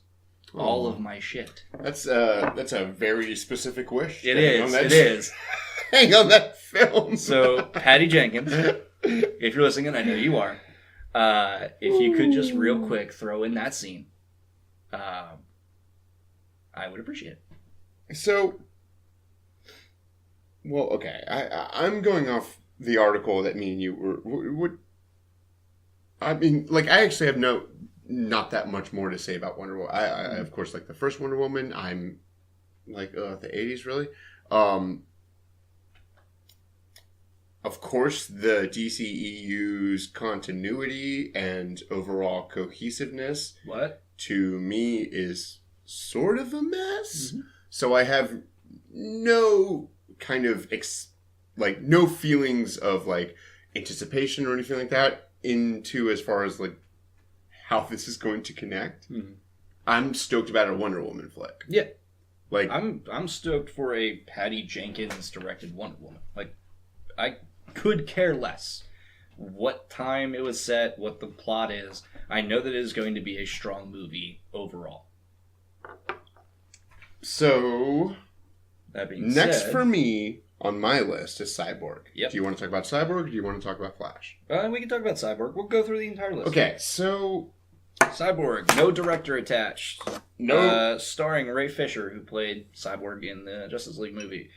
all of my shit. That's a very specific wish. It is. Hang on that film. So, Patty Jenkins, if you're listening, and I know you are, if you could just real quick throw in that scene, I would appreciate it. So, well, okay. I'm going off the article that me and you were. I mean, like, I actually have not that much more to say about Wonder Woman. I of course, like the first Wonder Woman. I'm like, the 80s, really? Of course, the DCEU's continuity and overall cohesiveness, to me, is sort of a mess. Mm-hmm. So I have no kind of no feelings of like anticipation or anything like that into as far as like how this is going to connect. Mm-hmm. I'm stoked about a Wonder Woman flick. Yeah. Like I'm stoked for a Patty Jenkins directed Wonder Woman. Like, I could care less what time it was set, what the plot is. I know that it is going to be a strong movie overall. So, that being next said, for me on my list is Cyborg. Yep. Do you want to talk about Cyborg or do you want to talk about Flash? We can talk about Cyborg. We'll go through the entire list. Okay, so Cyborg, no director attached. No. Starring Ray Fisher, who played Cyborg in the Justice League movie.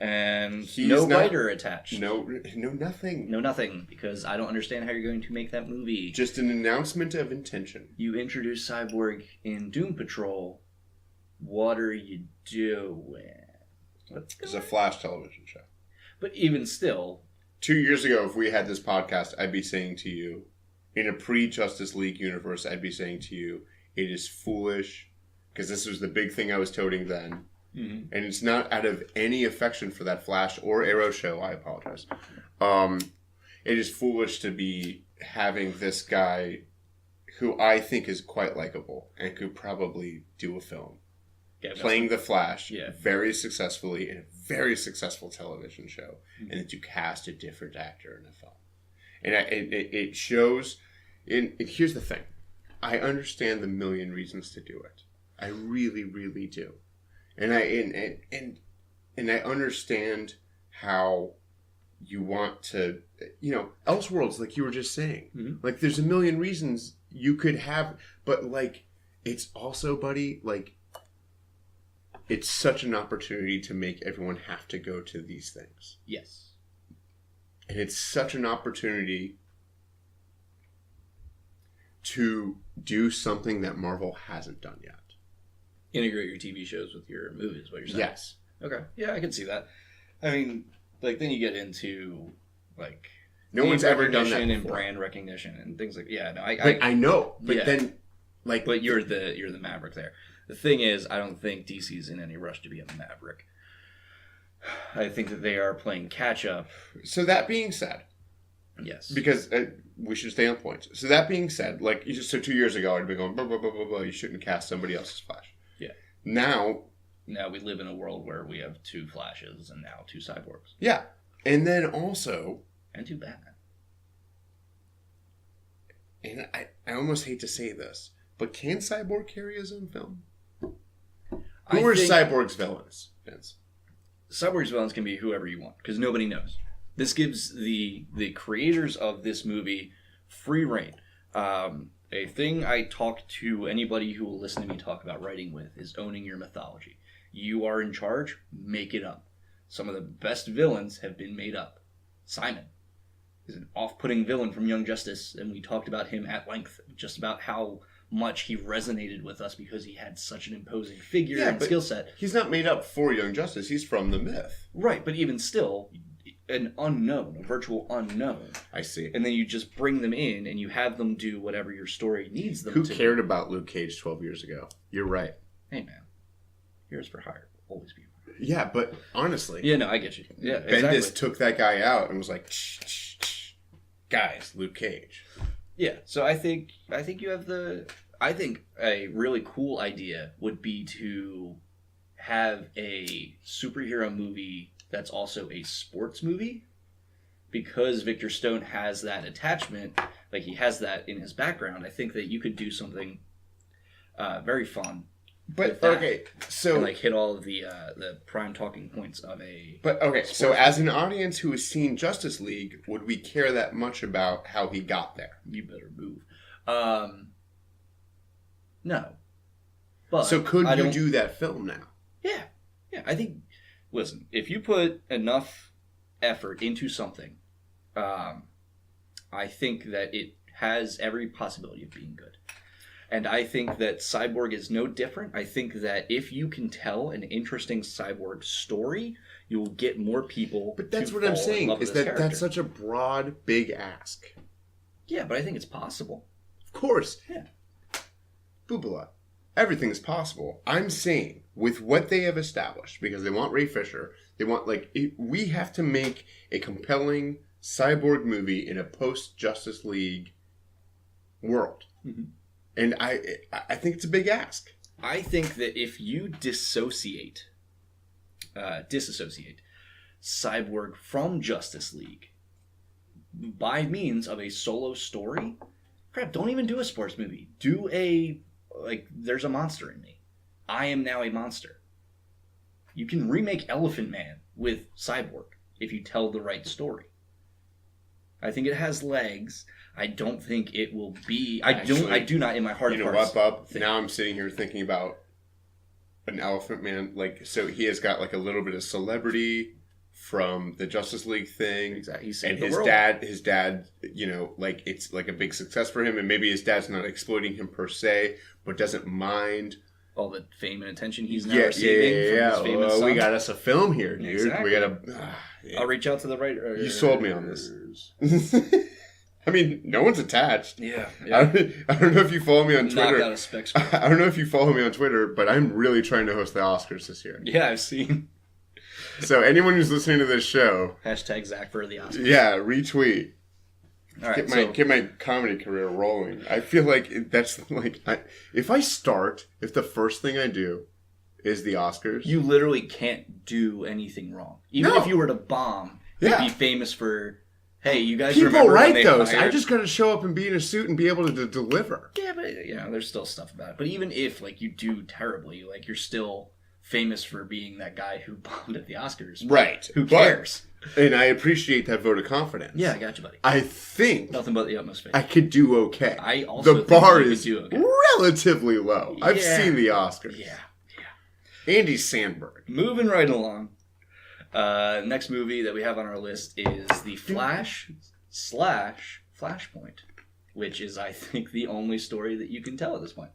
And no writer attached. No nothing. No nothing, because I don't understand how you're going to make that movie. Just an announcement of intention. You introduce Cyborg in Doom Patrol. What are you doing? It's a Flash television show. But even still, 2 years ago, if we had this podcast, I'd be saying to you, in a pre-Justice League universe, I'd be saying to you, it is foolish, because this was the big thing I was toting then. Mm-hmm. And it's not out of any affection for that Flash or Arrow show. I apologize. It is foolish to be having this guy who I think is quite likable and could probably do a film. Playing the Flash very successfully in a very successful television show. Mm-hmm. And then to cast a different actor in a film. And it shows... here's the thing. I understand the million reasons to do it. I really, really do. And I understand how you want to, Elseworlds, like you were just saying. Mm-hmm. Like, there's a million reasons you could have, but, like, it's also, buddy, like, it's such an opportunity to make everyone have to go to these things. Yes. And it's such an opportunity to do something that Marvel hasn't done yet. Integrate your TV shows with your movies, what you're saying? Yes. Okay. Yeah, I can see that. I mean, like, then you get into, like... No one's ever done that before. And brand recognition and things like... Yeah, no, I know, but then, like... But you're the Maverick there. The thing is, I don't think DC's in any rush to be a Maverick. I think that they are playing catch-up. So that being said... Yes. Because we should stay on point. So that being said, like, so 2 years ago, I'd be going, blah, blah, blah, blah, blah, you shouldn't cast somebody else's Flash. Yeah. Now we live in a world where we have 2 Flashes and now 2 Cyborgs. Yeah. And then also... And 2 Batman. And I almost hate to say this, but can Cyborg carry his own film? Who are Cyborg's villains, Vince? Cyborg's villains can be whoever you want, because nobody knows. This gives the creators of this movie free reign. A thing I talk to anybody who will listen to me talk about writing with is owning your mythology. You are in charge, make it up. Some of the best villains have been made up. Simon is an off-putting villain from Young Justice, and we talked about him at length, just about how much he resonated with us because he had such an imposing figure and skill set. He's not made up for Young Justice, he's from the myth. Right, but even still... an unknown, a virtual unknown. I see. And then you just bring them in and you have them do whatever your story needs them to. Who cared about Luke Cage 12 years ago? You're right. Hey, man. Heroes for hire. Always be. Yeah, but honestly. Yeah, no, I get you. Yeah, Bendis took that guy out and was like, shh. Guys, Luke Cage. Yeah, so I think you have I think a really cool idea would be to have a superhero movie that's also a sports movie, because Victor Stone has that attachment, like he has that in his background. I think that you could do something very fun. But okay, so and, like, hit all of the prime talking points of a. But okay, so as an audience who has seen Justice League, would we care that much about how he got there? You better move. No. But so could you do that film now? Yeah. I think. Listen, if you put enough effort into something, I think that it has every possibility of being good. And I think that Cyborg is no different. I think that if you can tell an interesting Cyborg story, you will get more people. But that's what I'm saying, is that that's such a broad, big ask. Yeah, but I think it's possible. Of course. Yeah. Boobala. Everything's possible. I'm saying, with what they have established, because they want Ray Fisher, they want, like, we have to make a compelling Cyborg movie in a post-Justice League world. Mm-hmm. And I think it's a big ask. I think that if you disassociate Cyborg from Justice League by means of a solo story, crap, don't even do a sports movie. Do a... like, there's a monster in me. I am now a monster. You can remake Elephant Man with Cyborg if you tell the right story. I think it has legs. I don't think it will be... I do not in my heart of hearts... You know what, Bub? Now I'm sitting here thinking about an Elephant Man. Like, so he has got, like, a little bit of celebrity from the Justice League thing. Exactly. He's and his dad, you know, like, it's like a big success for him, and maybe his dad's not exploiting him per se, but doesn't mind all the fame and attention he's now receiving from his famous son. We got us a film here, dude. Exactly. We got I'll reach out to the writer. You sold me on this. I mean, no one's attached. Yeah. I don't know if you follow me on Twitter. Knock out a spec I don't know if you follow me on Twitter, but I'm really trying to host the Oscars this year. Yeah, I've seen. So anyone who's listening to this show, hashtag Zack for the Oscars. Yeah, retweet. All right, get my comedy career rolling. I feel like that's like if the first thing I do is the Oscars, you literally can't do anything wrong. Even if you were to bomb, you'd be famous for. Hey, you guys people remember write when those. Hired... I just got to show up and be in a suit and be able to deliver. Yeah, but there's still stuff about it. But even if you do terribly, you're still famous for being that guy who bombed at the Oscars. Right. Who cares? And I appreciate that vote of confidence. Yeah, I got you, buddy. I think nothing but the utmost faith. I could do okay. I also the bar is okay. relatively low. Yeah. I've seen the Oscars. Yeah. Andy Samberg. Moving right along. Next movie that we have on our list is The Flash / Flashpoint, which is, I think, the only story that you can tell at this point.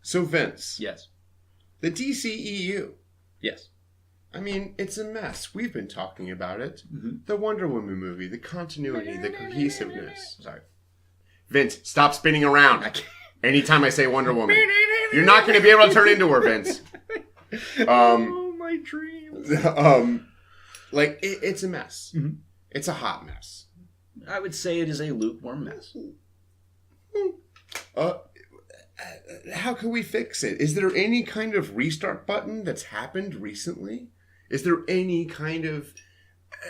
So, Vince. Yes. The DCEU. Yes. I mean, it's a mess. We've been talking about it. Mm-hmm. The Wonder Woman movie, the continuity, the cohesiveness. Sorry. Vince, stop spinning around. Anytime I say Wonder Woman. You're not going to be able to turn into her, Vince. Oh, my dreams. It's a mess. Mm-hmm. It's a hot mess. I would say it is a lukewarm mess. How can we fix it? Is there any kind of restart button that's happened recently? Is there any kind of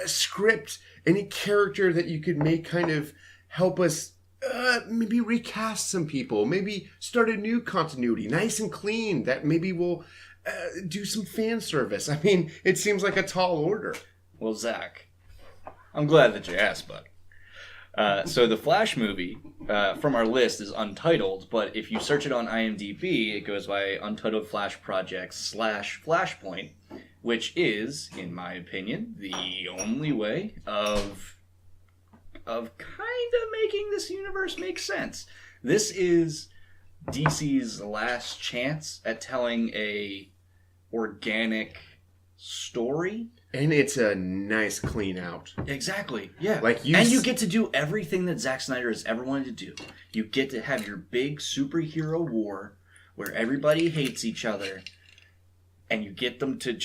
script, any character that you could make kind of help us maybe recast some people, maybe start a new continuity, nice and clean, that maybe will do some fan service? I mean, it seems like a tall order. Well, Zach, I'm glad that you asked, bud. So the Flash movie from our list is untitled, but if you search it on IMDb, it goes by Untitled Flash Project / Flashpoint, which is, in my opinion, the only way of kind of making this universe make sense. This is DC's last chance at telling a organic story. And it's a nice clean out. Exactly. Yeah. You get to do everything that Zack Snyder has ever wanted to do. You get to have your big superhero war where everybody hates each other, and you get them to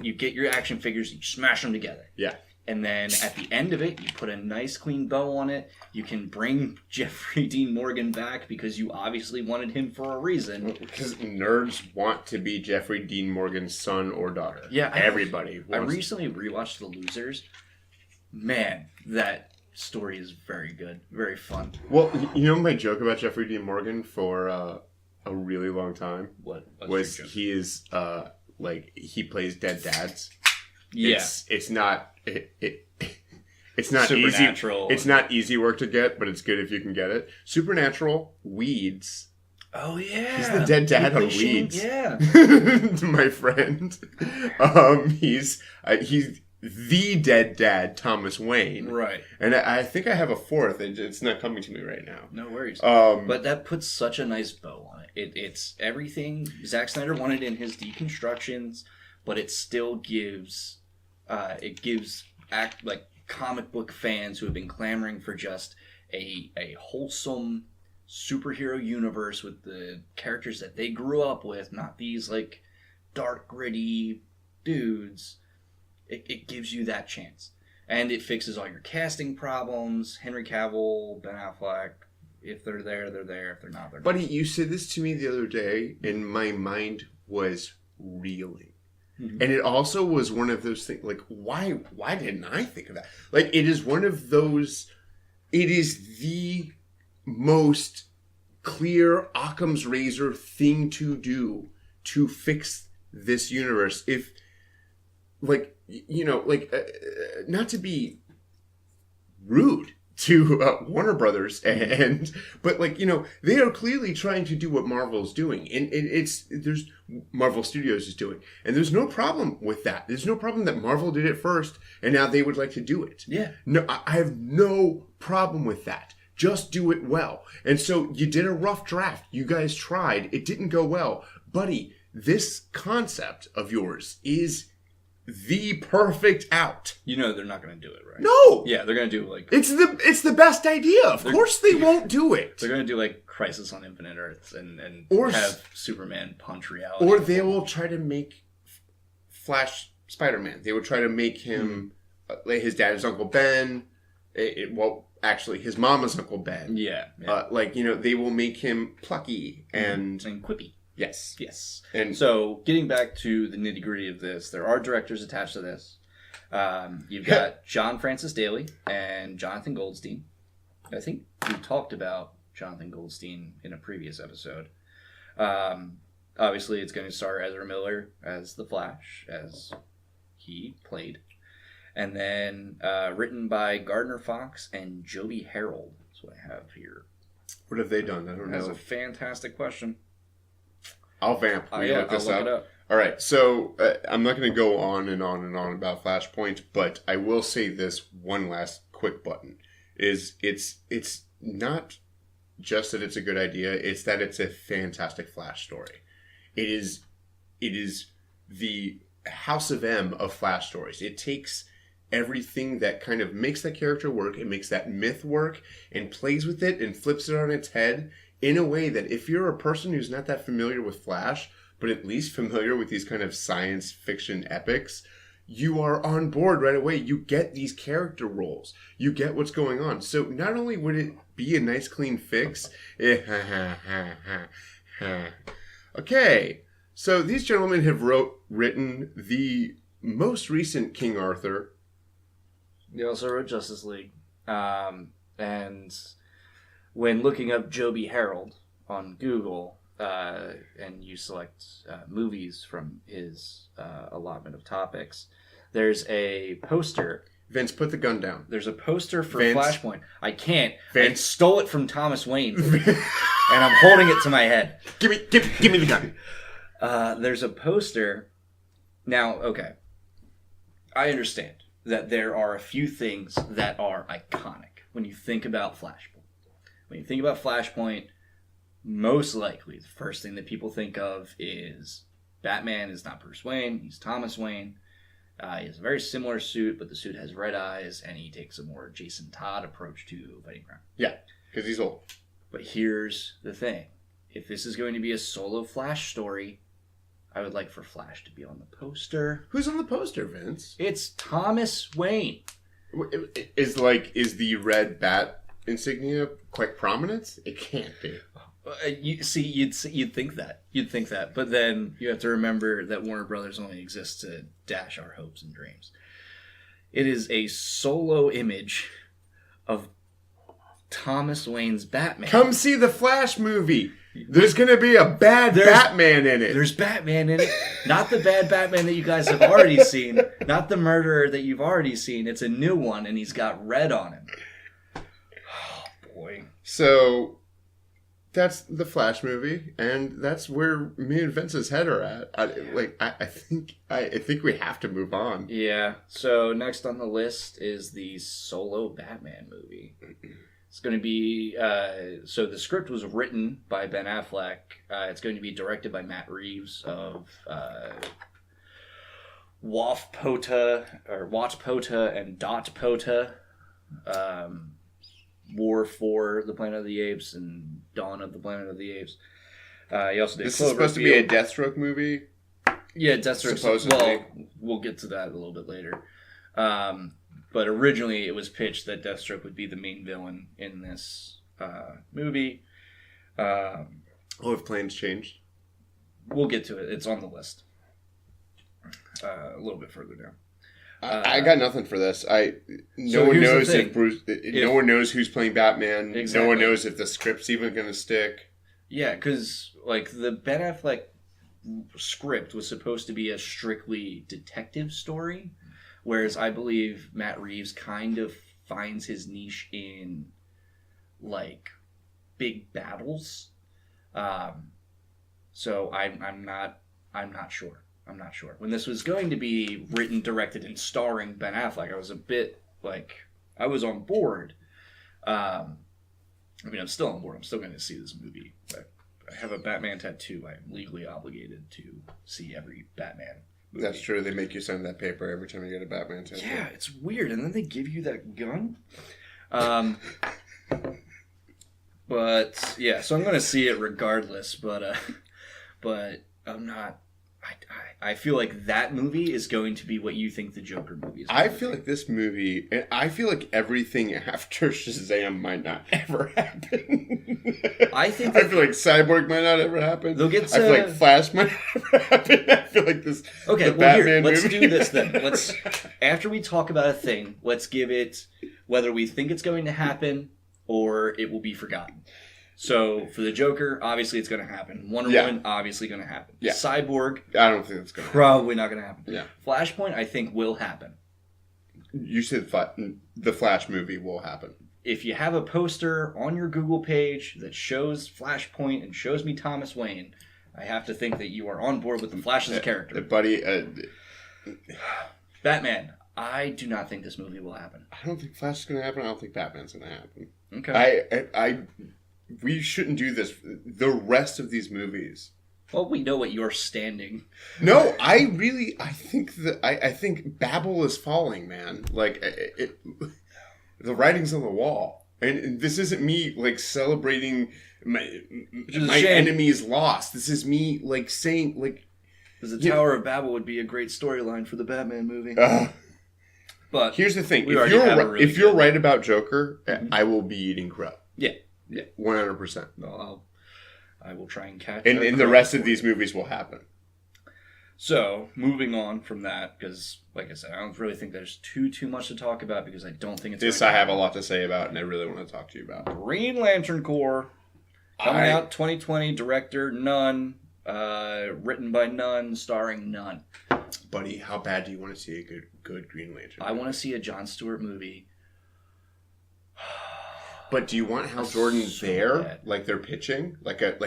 you get your action figures, you smash them together. Yeah. And then at the end of it, you put a nice clean bow on it. You can bring Jeffrey Dean Morgan back because you obviously wanted him for a reason. Because nerds want to be Jeffrey Dean Morgan's son or daughter. Yeah. Everybody wants. I recently rewatched The Losers. Man, that story is very good. Very fun. Well, you know my joke about Jeffrey Dean Morgan for a really long time? What? Was he is, he plays dead dads. Yeah. It's not it's not Supernatural. easy. It's not easy work to get, but it's good if you can get it. Supernatural, Weeds. Oh yeah, he's the dead dad on Weeds. Yeah, my friend. He's the dead dad, Thomas Wayne. Right. And I think I have a fourth. It's not coming to me right now. No worries. But that puts such a nice bow on it. It's everything Zack Snyder wanted in his deconstructions, but it still gives comic book fans who have been clamoring for just a wholesome superhero universe with the characters that they grew up with, not these dark, gritty dudes. It gives you that chance. And it fixes all your casting problems. Henry Cavill, Ben Affleck, if they're there, they're there. If they're not, they're not. Buddy, you said this to me the other day, and my mind was reeling. Mm-hmm. And it also was one of those things, why didn't I think of that? It is one of those, it is the most clear Occam's razor thing to do to fix this universe. If, not to be rude to Warner Brothers, but they are clearly trying to do what Marvel's doing, and there's Marvel Studios is doing, and there's no problem with that. There's no problem that Marvel did it first, and now they would like to do it. Yeah. No, I have no problem with that. Just do it well. And so you did a rough draft. You guys tried. It didn't go well, buddy. this concept of yours is the perfect out. You know they're not going to do it, right? No! Yeah, they're going to do like... It's the best idea. Of course they won't do it. They're going to do like Crisis on Infinite Earths and have Superman punch reality. Or they will try to make Flash Spider-Man. They will try to make him... like his dad is Uncle Ben. Actually, his mom is Uncle Ben. Yeah. They will make him plucky and quippy. Yes. And so, getting back to the nitty gritty of this, there are directors attached to this. You've got John Francis Daly and Jonathan Goldstein. I think we talked about Jonathan Goldstein in a previous episode. Obviously, it's going to star Ezra Miller as the Flash, as he played. And then written by Gardner Fox and Joby Harold. That's what I have here. What have they done? I don't know. That's a fantastic question. I'll vamp. I'll look it up. All right, so I'm not going to go on and on and on about Flashpoint, but I will say this one last quick button. It's not just that it's a good idea, it's that it's a fantastic Flash story. It is the House of M of Flash stories. It takes everything that kind of makes that character work, it makes that myth work, and plays with it and flips it on its head in a way that if you're a person who's not that familiar with Flash, but at least familiar with these kind of science fiction epics, you are on board right away. You get these character roles. You get what's going on. So not only would it be a nice clean fix, okay, so these gentlemen have written the most recent King Arthur. They also wrote Justice League. And when looking up Joby Harold on Google, and you select movies from his allotment of topics, there's a poster. Vince, put the gun down. There's a poster for Vince. Flashpoint. I can't. Vince. I stole it from Thomas Wayne, and I'm holding it to my head. Give me the gun. There's a poster. Now, okay. I understand that there are a few things that are iconic when you think about Flashpoint. When you think about Flashpoint, most likely the first thing that people think of is Batman is not Bruce Wayne, he's Thomas Wayne. He has a very similar suit, but the suit has red eyes, and he takes a more Jason Todd approach to fighting crime. Yeah, because he's old. But here's the thing. If this is going to be a solo Flash story, I would like for Flash to be on the poster. Who's on the poster, Vince? It's Thomas Wayne. Is the red bat insignia quite prominent? It can't be. You'd think that, but then you have to remember that Warner Brothers only exists to dash our hopes and dreams. It is a solo image of Thomas Wayne's Batman. Come see the Flash movie. There's going to be a bad Batman in it. There's Batman in it. Not the bad Batman that you guys have already seen. Not the murderer that you've already seen. It's a new one, and he's got red on him. Oh, boy. So, that's the Flash movie, and that's where me and Vince's head are at. I think we have to move on. Yeah. So, next on the list is the solo Batman movie. It's going to be, so the script was written by Ben Affleck. It's going to be directed by Matt Reeves of WAFPOTA and DOTPOTA. War for the Planet of the Apes and Dawn of the Planet of the Apes. He also did This is supposed to be a Deathstroke movie? Yeah, Deathstroke. Supposedly. Well, we'll get to that a little bit later. But originally it was pitched that Deathstroke would be the main villain in this movie. Have plans changed? We'll get to it. It's on the list. A little bit further down. I got nothing for this. No one knows if Bruce. No one knows who's playing Batman. Exactly. No one knows if the script's even going to stick. Yeah, because the Ben Affleck script was supposed to be a strictly detective story, whereas I believe Matt Reeves kind of finds his niche in big battles. So I'm not sure. I'm not sure. When this was going to be written, directed, and starring Ben Affleck, I was a bit I was on board. I'm still on board. I'm still going to see this movie. But have a Batman tattoo, I'm legally obligated to see every Batman movie. That's true. They make you sign that paper every time you get a Batman tattoo. Yeah, it's weird. And then they give you that gun. But yeah, so I'm going to see it regardless. But I'm not. I feel like that movie is going to be what you think the Joker movie is. I feel like this movie, and I feel like everything after Shazam might not ever happen. I feel like Cyborg might not ever happen. They'll get. I feel like Flash might not ever happen. I feel like this. Okay, well, Batman let's do this then. Let's after we talk about a thing, let's give it whether we think it's going to happen or it will be forgotten. So, for the Joker, obviously it's going to happen. Wonder Woman, obviously going to happen. Yeah. Cyborg, I don't think it's going to happen. Probably not going to happen. Yeah. Flashpoint, I think, will happen. You said the Flash movie will happen. If you have a poster on your Google page that shows Flashpoint and shows me Thomas Wayne, I have to think that you are on board with the Flash as a character. Buddy, Batman, I do not think this movie will happen. I don't think Flash is going to happen. I don't think Batman's going to happen. Okay. We shouldn't do this. The rest of these movies. Well, we know what you're standing. No, I think Babel is falling, man. Like, the writing's on the wall. And this isn't me, like, celebrating my enemy's loss. This is me, like, saying, like... Because the Tower of Babel would be a great storyline for the Batman movie. But here's the thing. If you're right about Joker, I will be eating crow. Yeah. Yeah, 100%. Well, I will try and catch. And the rest of these movies will happen. So, moving on from that, because, like I said, I don't really think there's too much to talk about because I don't think it's. This I have a lot to say about, and I really want to talk to you about. Green Lantern Corps coming out 2020. Director none, written by none, starring none. Buddy, how bad do you want to see a good Green Lantern? I want to see a Jon Stewart movie. But do you want Hal Jordan there? Like they're pitching? Like a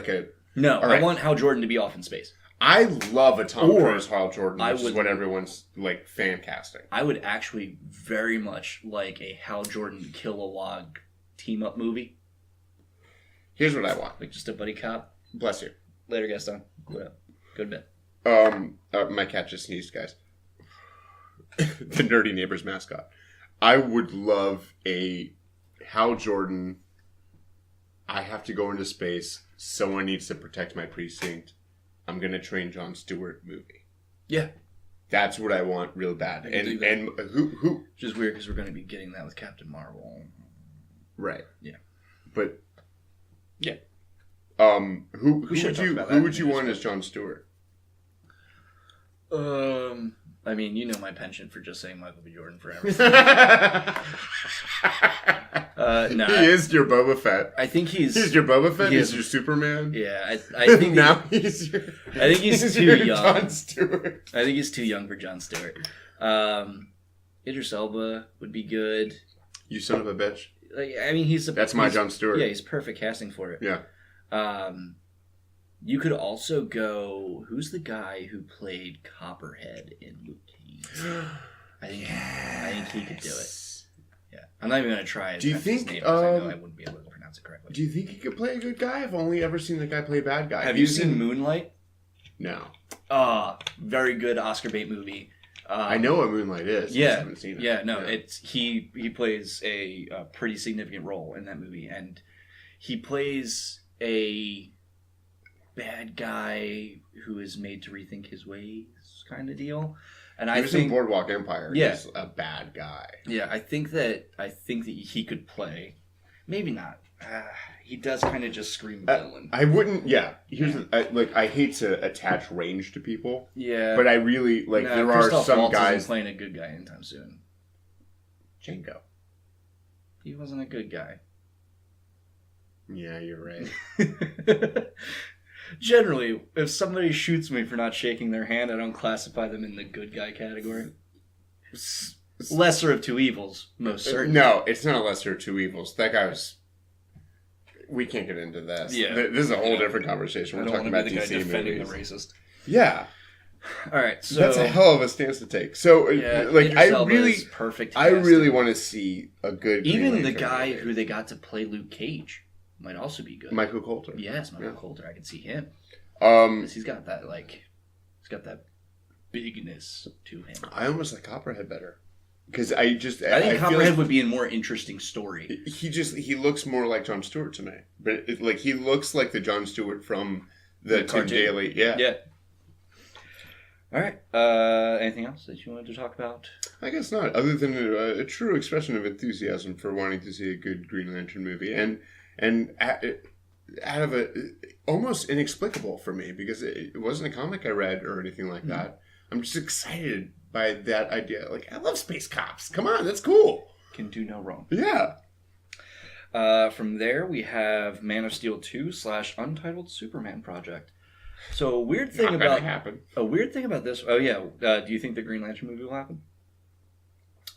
No, right. I want Hal Jordan to be off in space. I love a Tom Cruise Hal Jordan, which is what everyone's like fan casting. I would actually very much like a Hal Jordan Kilowog team-up movie. Here's what I want. Like just a buddy cop. Bless you. Later, Gaston. What up? Good bit. My cat just sneezed, guys. The Nerdy Neighbors mascot. I would love a Hal Jordan, I have to go into space. Someone needs to protect my precinct. I'm going to train Jon Stewart movie. Yeah. That's what I want real bad. And who? Which is weird because we're going to be getting that with Captain Marvel. Right. Yeah. But. Yeah. Who would you want as Jon Stewart? I mean, you know my penchant for just saying Michael B. Jordan for everything. No, he is your Boba Fett. I think he's your Boba Fett. He's your Superman. Yeah, I think now he's your. I think he's too young. Jon Stewart. I think he's too young for Jon Stewart. Idris Elba would be good. You son of a bitch. Like, I mean, that's my Jon Stewart. Yeah, he's perfect casting for it. Yeah. You could also go. Who's the guy who played Copperhead in Luke Cage? I think he could do it. Yeah, I'm not even gonna try. Do you think? His name, I know I wouldn't be able to pronounce it correctly. Do you think he could play a good guy? I've only ever seen the guy play a bad guy. Have you seen Moonlight? No. Very good Oscar bait movie. I know what Moonlight is. Yeah, I just haven't seen it. Yeah, no, it's he plays a pretty significant role in that movie, and he plays a bad guy who is made to rethink his ways, kind of deal. And he was in Boardwalk Empire. Yeah. He's a bad guy. Yeah, I think that he could play. Maybe not. He does kind of just scream villain. I wouldn't. Yeah. I hate to attach range to people. Yeah. But I really like. There are some Waltz guys isn't playing a good guy anytime soon. Django. He wasn't a good guy. Yeah, you're right. Generally, if somebody shoots me for not shaking their hand, I don't classify them in the good guy category. Lesser of two evils, most certainly. No, it's not a lesser of two evils. That guy was... We can't get into this. Yeah. This is a whole different conversation. We're talking about DC movies. Defending the racist. Yeah. All right, so... That's a hell of a stance to take. So, perfect I really want to see a good... Even the guy who they got to play Luke Cage might also be good. Michael Coulter. Yes, Michael Coulter. I can see him. 'Cause he's got that bigness to him. I almost like Copperhead better. Because I think Copperhead would be a more interesting story. He looks more like Jon Stewart to me. But he looks like the Jon Stewart from the Tim Daly. Yeah. Yeah. All right. Anything else that you wanted to talk about? I guess not. Other than a true expression of enthusiasm for wanting to see a good Green Lantern movie. And out of almost inexplicable for me because it wasn't a comic I read or anything like that. I'm just excited by that idea. Like, I love space cops. Come on, that's cool. Can do no wrong. Yeah. From there, we have Man of Steel 2 / Untitled Superman Project. So a weird thing about this. Oh yeah. Do you think the Green Lantern movie will happen?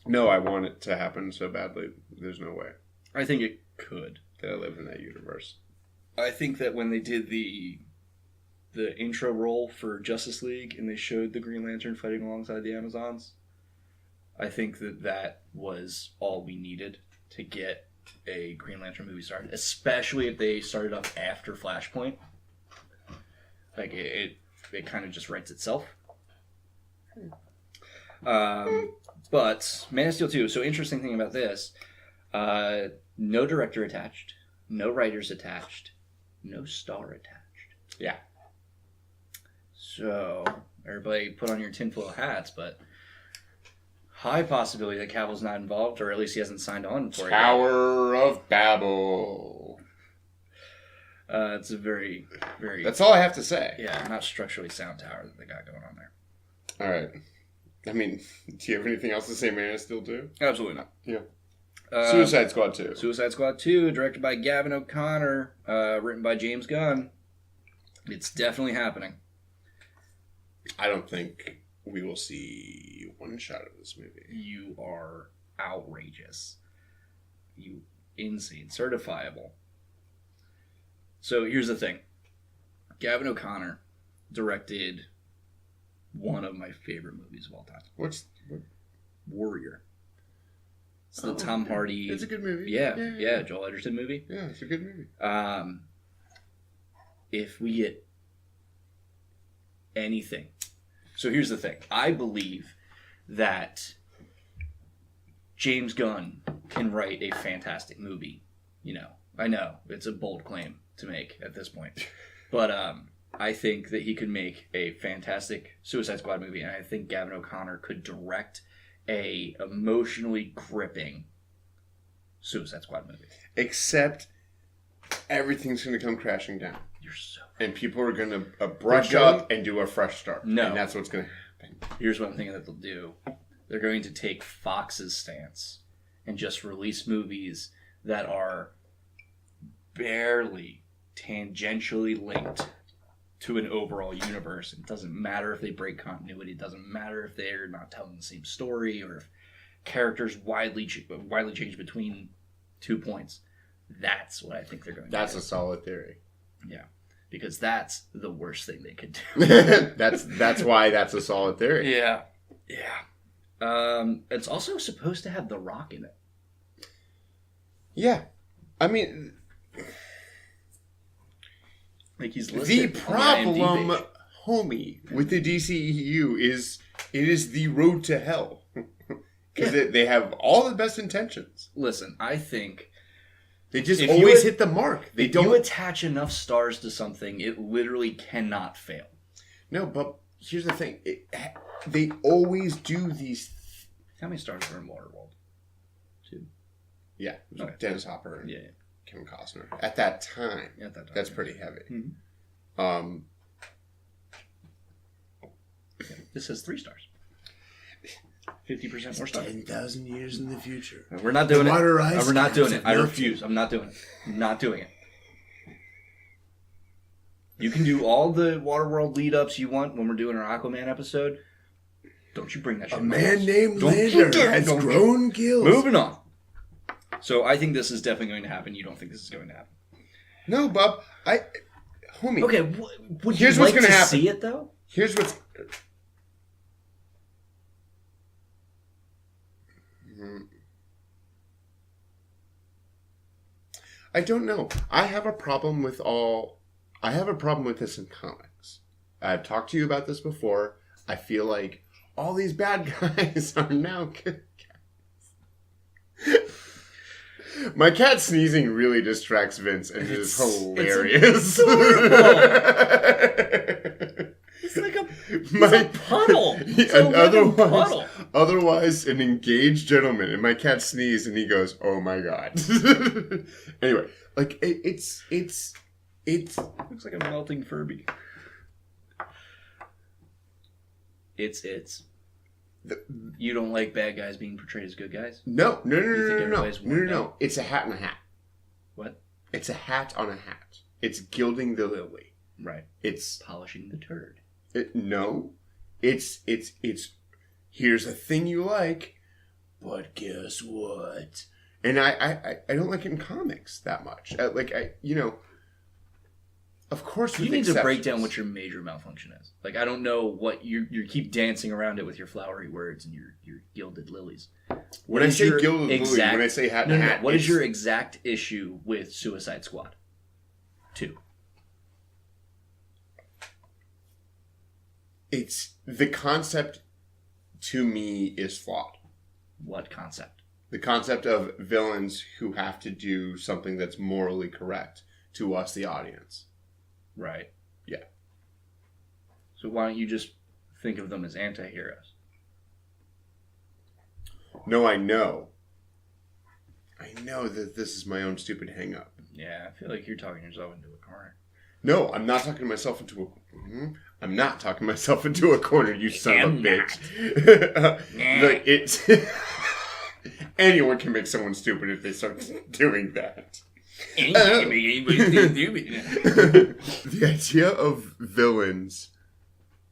No, I want it to happen so badly. There's no way. I think it could. That I live in that universe. I think that when they did the intro roll for Justice League and they showed the Green Lantern fighting alongside the Amazons, I think that was all we needed to get a Green Lantern movie started, especially if they started up after Flashpoint. Like, it kind of just writes itself. But Man of Steel 2, so interesting thing about this, no director attached, no writers attached, no star attached. Yeah. So, everybody put on your tinfoil hats, but high possibility that Cavill's not involved, or at least he hasn't signed on for it. Tower of Babel. It's a very, very... That's all I have to say. Yeah, not structurally sound tower that they got going on there. All right. I mean, do you have anything else to say Man of Steel 2? Absolutely not. Yeah. Suicide Squad 2. Suicide Squad 2, directed by Gavin O'Connor, written by James Gunn. It's definitely happening. I don't think we will see one shot of this movie. You are outrageous. You insane. Certifiable. So here's the thing. Gavin O'Connor directed one of my favorite movies of all time. What? Warrior. It's the Tom Hardy... It's a good movie. Yeah, Joel Edgerton movie. Yeah, it's a good movie. If we get anything... So here's the thing. I believe that James Gunn can write a fantastic movie. You know, I know it's a bold claim to make at this point. But I think that he could make a fantastic Suicide Squad movie, and I think Gavin O'Connor could direct a emotionally gripping Suicide Squad movie. Except everything's going to come crashing down. You're so right. And people are going to brush up and do a fresh start. No. And that's what's going to happen. Here's what I'm thinking that they'll do. They're going to take Fox's stance and just release movies that are barely tangentially linked to an overall universe. It doesn't matter if they break continuity. It doesn't matter if they're not telling the same story or if characters widely change between 2 points. That's what I think they're going to do. That's a solid theory. Yeah. Because that's the worst thing they could do. That's why that's a solid theory. Yeah. Yeah. It's also supposed to have The Rock in it. Yeah. I mean... Like he's listed the problem, homie, with the DCEU is it is the road to hell. Because they have all the best intentions. Listen, I think... They just always hit the mark. If you attach enough stars to something, it literally cannot fail. No, but here's the thing. They always do these... How many stars are in Waterworld? 2? Yeah. Okay. Dennis Hopper and Yeah. Kevin Costner. At that time. That's pretty heavy. Mm-hmm. This has 3 stars. 50% more stars. 10,000 years in the future. We're not doing it. We're not doing it. I melted. refuse. I'm not doing it. I'm not doing it. You can do all the Waterworld lead-ups you want when we're doing our Aquaman episode. Don't you bring that shit. A man named Lander has grown gills. Moving on. So I think this is definitely going to happen. You don't think this is going to happen? No, Bob. Homie. Okay, would Here's you what's like gonna to happen. see it, though? Here's what's... I don't know. I have a problem with this in comics. I've talked to you about this before. I feel like all these bad guys are now good guys. My cat sneezing really distracts Vince, and it is hilarious. It's like a puddle. It's a puddle. Otherwise, an engaged gentleman, and my cat sneezed, and he goes, "Oh my god!" Anyway, like it's looks like a melting Furby. You don't like bad guys being portrayed as good guys? No. No. It's a hat on a hat. What? It's a hat on a hat. It's gilding the lily. Right. It's polishing the turd. No. It's here's a thing you like, but guess what? And I don't like it in comics that much. Of course, you need to break down what your major malfunction is. Like, I don't know what you keep dancing around it with your flowery words and your gilded lilies. When I say gilded lilies, when I say hat and hat, what is your exact issue with Suicide Squad 2? It's the concept to me is flawed. What concept? The concept of villains who have to do something that's morally correct to us, the audience. Right. Yeah. So why don't you just think of them as anti-heroes? No, I know. I know that this is my own stupid hang-up. Yeah, I feel like you're talking yourself into a corner. No, I'm not talking myself into a... I'm not talking myself into a corner, you son of a bitch. Like, it's... Anyone can make someone stupid if they start doing that. The idea of villains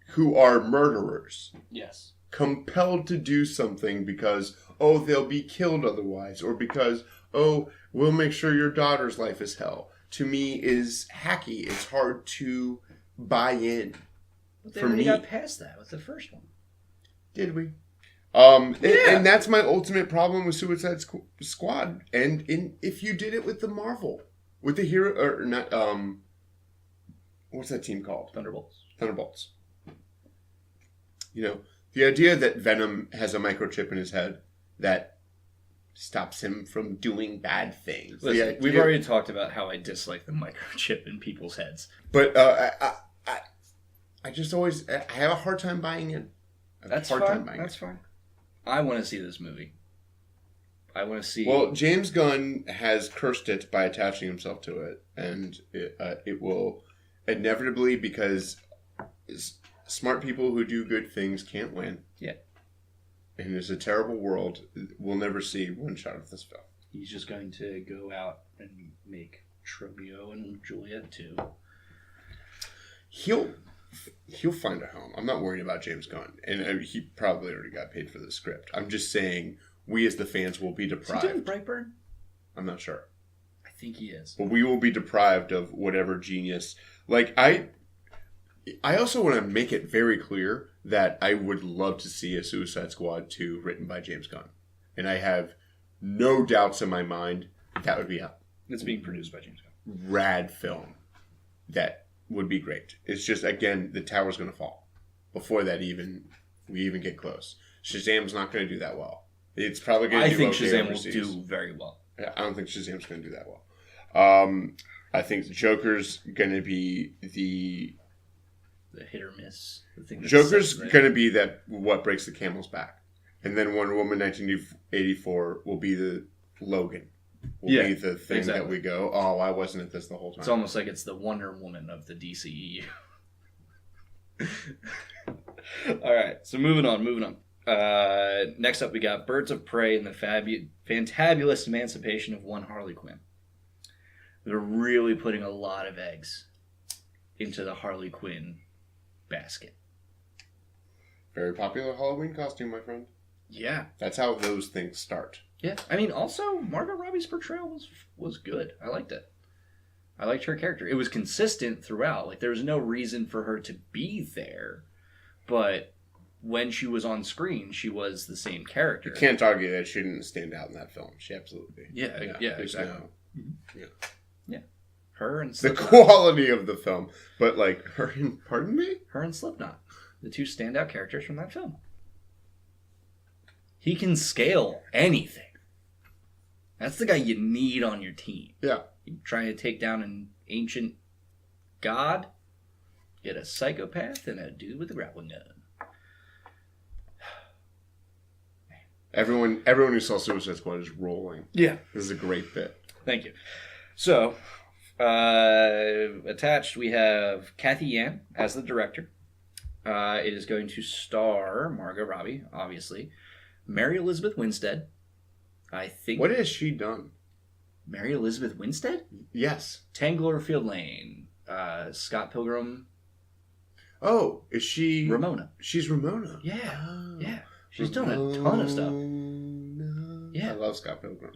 who are murderers. Yes. Compelled to do something because, they'll be killed otherwise. Or because, we'll make sure your daughter's life is hell. To me is hacky. It's hard to buy in. But they already got past that with the first one. Did we? Yeah. And that's my ultimate problem with Suicide Squad. And if you did it with the Marvel, with the hero, or not, what's that team called? Thunderbolts. You know, the idea that Venom has a microchip in his head that stops him from doing bad things. Listen, we've already talked about how I dislike the microchip in people's heads. But I just always, I have a hard time buying in. That's fine. I want to see this movie. I want to see... Well, James Gunn has cursed it by attaching himself to it. And it will inevitably, because smart people who do good things can't win. Yeah. And it's a terrible world. We'll never see one shot of this film. He's just going to go out and make Romeo and Juliet 2. He'll find a home. I'm not worried about James Gunn. And he probably already got paid for the script. I'm just saying, we as the fans will be deprived. Is he doing Brightburn? I'm not sure. I think he is. But we will be deprived of whatever genius. Like, I also want to make it very clear that I would love to see a Suicide Squad 2 written by James Gunn. And I have no doubts in my mind that would be a... It's being produced by James Gunn. Rad film. That would be great. It's just, again, the tower's going to fall before that we even get close. Shazam's not going to do that well. It's probably going to do I think okay Shazam overseas. will do very well. I don't think Shazam's going to do that well. I think Joker's going to be the hit or miss. Joker's going to be that what breaks the camel's back. And then Wonder Woman 1984 will be the Logan. Will be the thing that we go, I wasn't at this the whole time. It's almost like it's the Wonder Woman of the DCEU. All right, so moving on. Next up, we got Birds of Prey and the Fantabulous Emancipation of One Harley Quinn. They're really putting a lot of eggs into the Harley Quinn basket. Very popular Halloween costume, my friend. Yeah. That's how those things start. Yeah, I mean, also, Margot Robbie's portrayal was good. I liked it. I liked her character. It was consistent throughout. Like, there was no reason for her to be there, but when she was on screen, she was the same character. You can't argue that she didn't stand out in that film. She absolutely did. Yeah, exactly. Yeah. Yeah. Her and The Slipknot. quality of the film. But, like, pardon me? Her and Slipknot. The two standout characters from that film. He can scale anything. That's the guy you need on your team. Yeah. You trying to take down an ancient god, get a psychopath, and a dude with a grappling gun. Everyone who saw Suicide Squad is rolling. Yeah. This is a great bit. Thank you. So, attached we have Kathy Yan as the director. It is going to star Margot Robbie, obviously. Mary Elizabeth Winstead. I think. What has she done? Mary Elizabeth Winstead? Yes. 10 Cloverfield Lane. Scott Pilgrim. Oh, is she... Ramona. She's Ramona. Yeah. Oh. Yeah. She's done a ton of stuff. Yeah. I love Scott Pilgrim.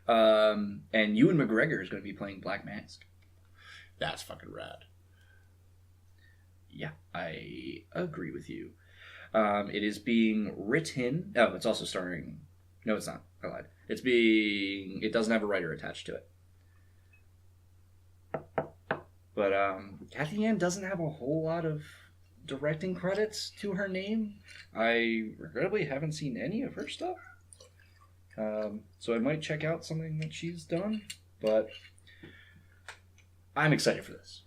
And Ewan McGregor is going to be playing Black Mask. That's fucking rad. Yeah, I agree with you. It is being written... Oh, it's also starring... No, it's not. I lied. It doesn't have a writer attached to it. But Kathy Yan doesn't have a whole lot of directing credits to her name. I regrettably haven't seen any of her stuff. So I might check out something that she's done. But I'm excited for this.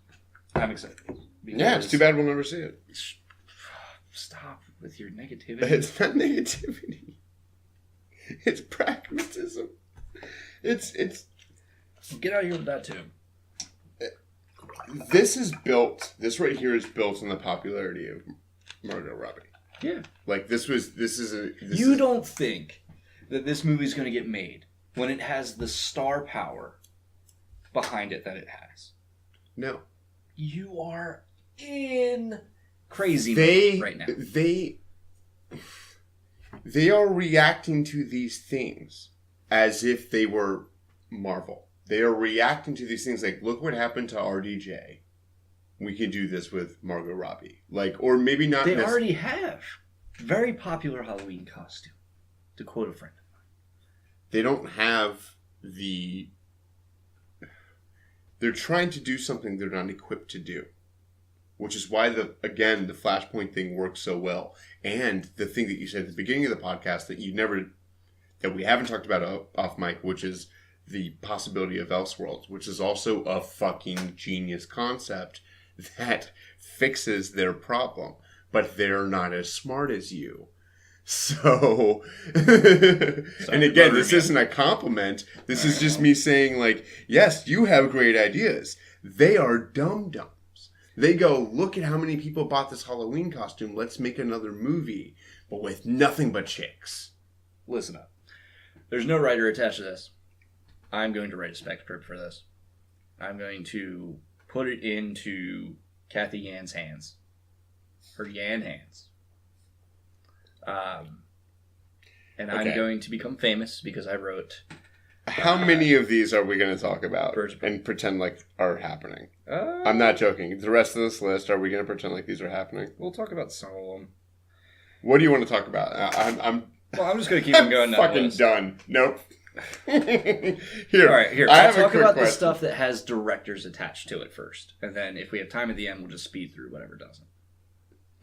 I'm excited for this. Yeah, it's too bad we'll never see it. Stop with your negativity. It's not negativity. It's pragmatism. It's Get out of here with that too. This right here is built on the popularity of Margot Robbie. Yeah. Like You don't think that this movie's going to get made when it has the star power behind it that it has? No. You are in crazy mode right now. They are reacting to these things as if they were Marvel. They are reacting to these things like, look what happened to RDJ. We could do this with Margot Robbie. Like, or maybe not. They already have. Very popular Halloween costume, to quote a friend of mine. They don't have the... They're trying to do something they're not equipped to do. Which is why, the Flashpoint thing works so well. And the thing that you said at the beginning of the podcast that we haven't talked about off mic, which is the possibility of Elseworlds, which is also a fucking genius concept that fixes their problem. But they're not as smart as you. So, and again, this isn't a compliment. This is just me saying, like, yes, you have great ideas. They are dum-dums. They go, look at how many people bought this Halloween costume. Let's make another movie, but with nothing but chicks. Listen up. There's no writer attached to this. I'm going to write a spec script for this. I'm going to put it into Kathy Yan's hands. Her Yan hands. And I'm going to become famous because I wrote... How many of these are we going to talk about First, and pretend like are happening? I'm not joking. The rest of this list, are we going to pretend like these are happening? We'll talk about some of them. What do you want to talk about? I'm just going to keep them going. Fucking done. Nope. Here. All right, here. I I'll talk about question. the stuff that has directors attached to it first. And then if we have time at the end, we'll just speed through whatever doesn't.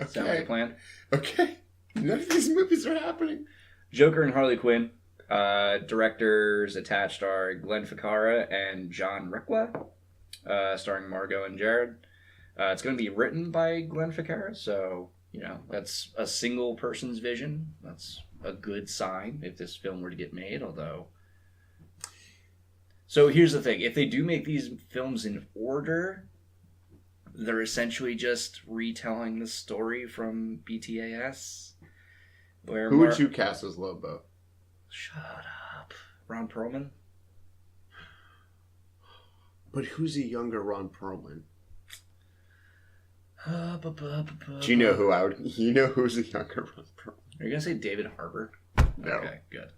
Okay. Sound like a plan? Okay. None of these movies are happening. Joker and Harley Quinn. Directors attached are Glenn Ficarra and John Requa, starring Margot and Jared. It's going to be written by Glenn Ficarra, so, that's a single person's vision. That's a good sign if this film were to get made, although... So here's the thing. If they do make these films in order, they're essentially just retelling the story from BTAS. Who would you cast as Lobo? Shut up. Ron Perlman? But who's a younger Ron Perlman? Do you know who I would... You know who's a younger Ron Perlman? Are you going to say David Harbour? No. Okay, good.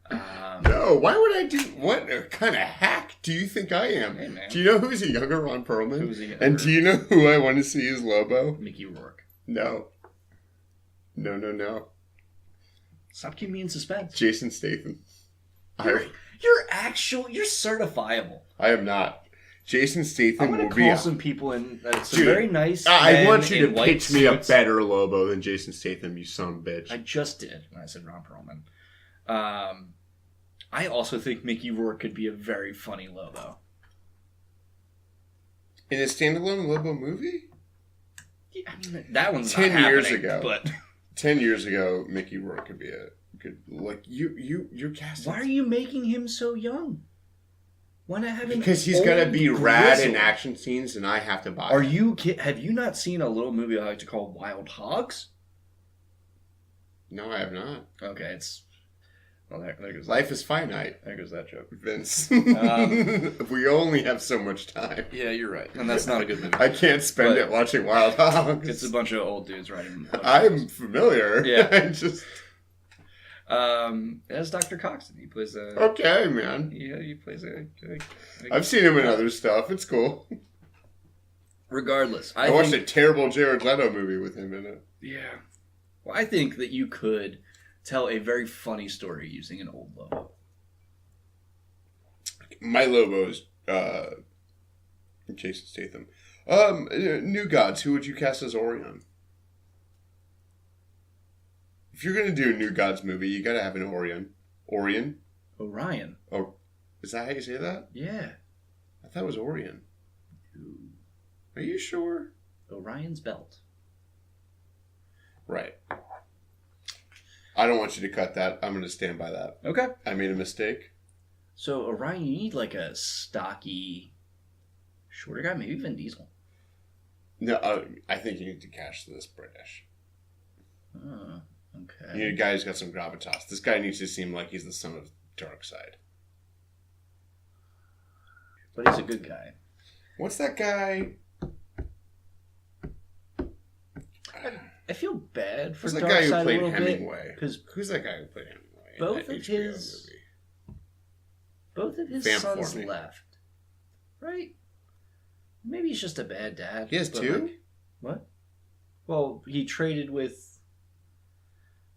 No, why would I do... What kind of hack do you think I am? Hey, man. Do you know who's a younger Ron Perlman? Who's a younger... And do you know who I want to see as Lobo? Mickey Rourke. No. No. Stop keeping me in suspense. Jason Statham. You're certifiable. I am not. Jason Statham I'm will gonna be call some people in. Some very nice. I want you to pitch suits. me a better Lobo than Jason Statham. You son of a bitch. I just did when I said Ron Perlman. I also think Mickey Rourke could be a very funny Lobo. In a standalone Lobo movie? Yeah, I mean, that one's 10 not years happening, ago. But 10 years ago, Mickey Rourke could be you're casting. Why are you making him so young? Why not have him? Because he's got to be rad in action scenes, and I have to buy. Have you not seen a little movie I like to call Wild Hogs? No, I have not. Okay, it's. Well, there goes Life is finite. There goes that joke. Vince. We only have so much time. Yeah, you're right. And that's not a good movie. I can't spend it watching Wild Hogs. It's a bunch of old dudes writing. I'm familiar. Yeah. I just... As Dr. Coxon. He plays a... Okay, man. Yeah, he plays a I've seen him in other stuff. It's cool. Regardless. I watched a terrible Jared Leto movie with him in it. Yeah. Well, I think that you could tell a very funny story using an old Lobo. My Lobo's Jason Statham. New Gods, who would you cast as Orion? If you're going to do a New Gods movie, you got to have an Orion. Orion? Orion. Oh, is that how you say that? Yeah. I thought it was Orion. Ooh. Are you sure? Orion's belt. Right. I don't want you to cut that. I'm going to stand by that. Okay. I made a mistake. So, Orion, you need like a stocky, shorter guy, maybe Vin Diesel. No, I think you need to cast this British. Oh, okay. You need a guy who's got some gravitas. This guy needs to seem like he's the son of Darkseid. But he's a good guy. What's that guy? I feel bad for Who's that guy who Darkseid played a little Hemingway? Because Who's that guy who played Hemingway? both of his sons left, right? Maybe he's just a bad dad. He has two? Like, what? Well, he traded with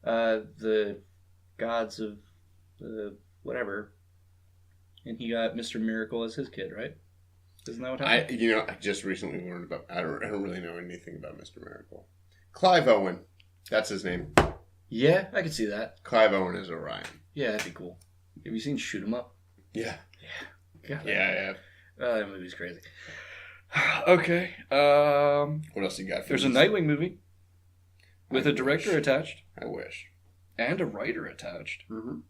the gods of whatever, and he got Mr. Miracle as his kid, right? Isn't that what happened? I just recently learned about. I don't really know anything about Mr. Miracle. Clive Owen, that's his name. Yeah, I could see that. Clive Owen is Orion. Yeah, that'd be cool. Have you seen Shoot 'Em Up? Yeah. God, Yeah. that movie's crazy. Okay. What else you got? There's a Nightwing movie with a director attached. I wish. And a writer attached. Mm-hmm.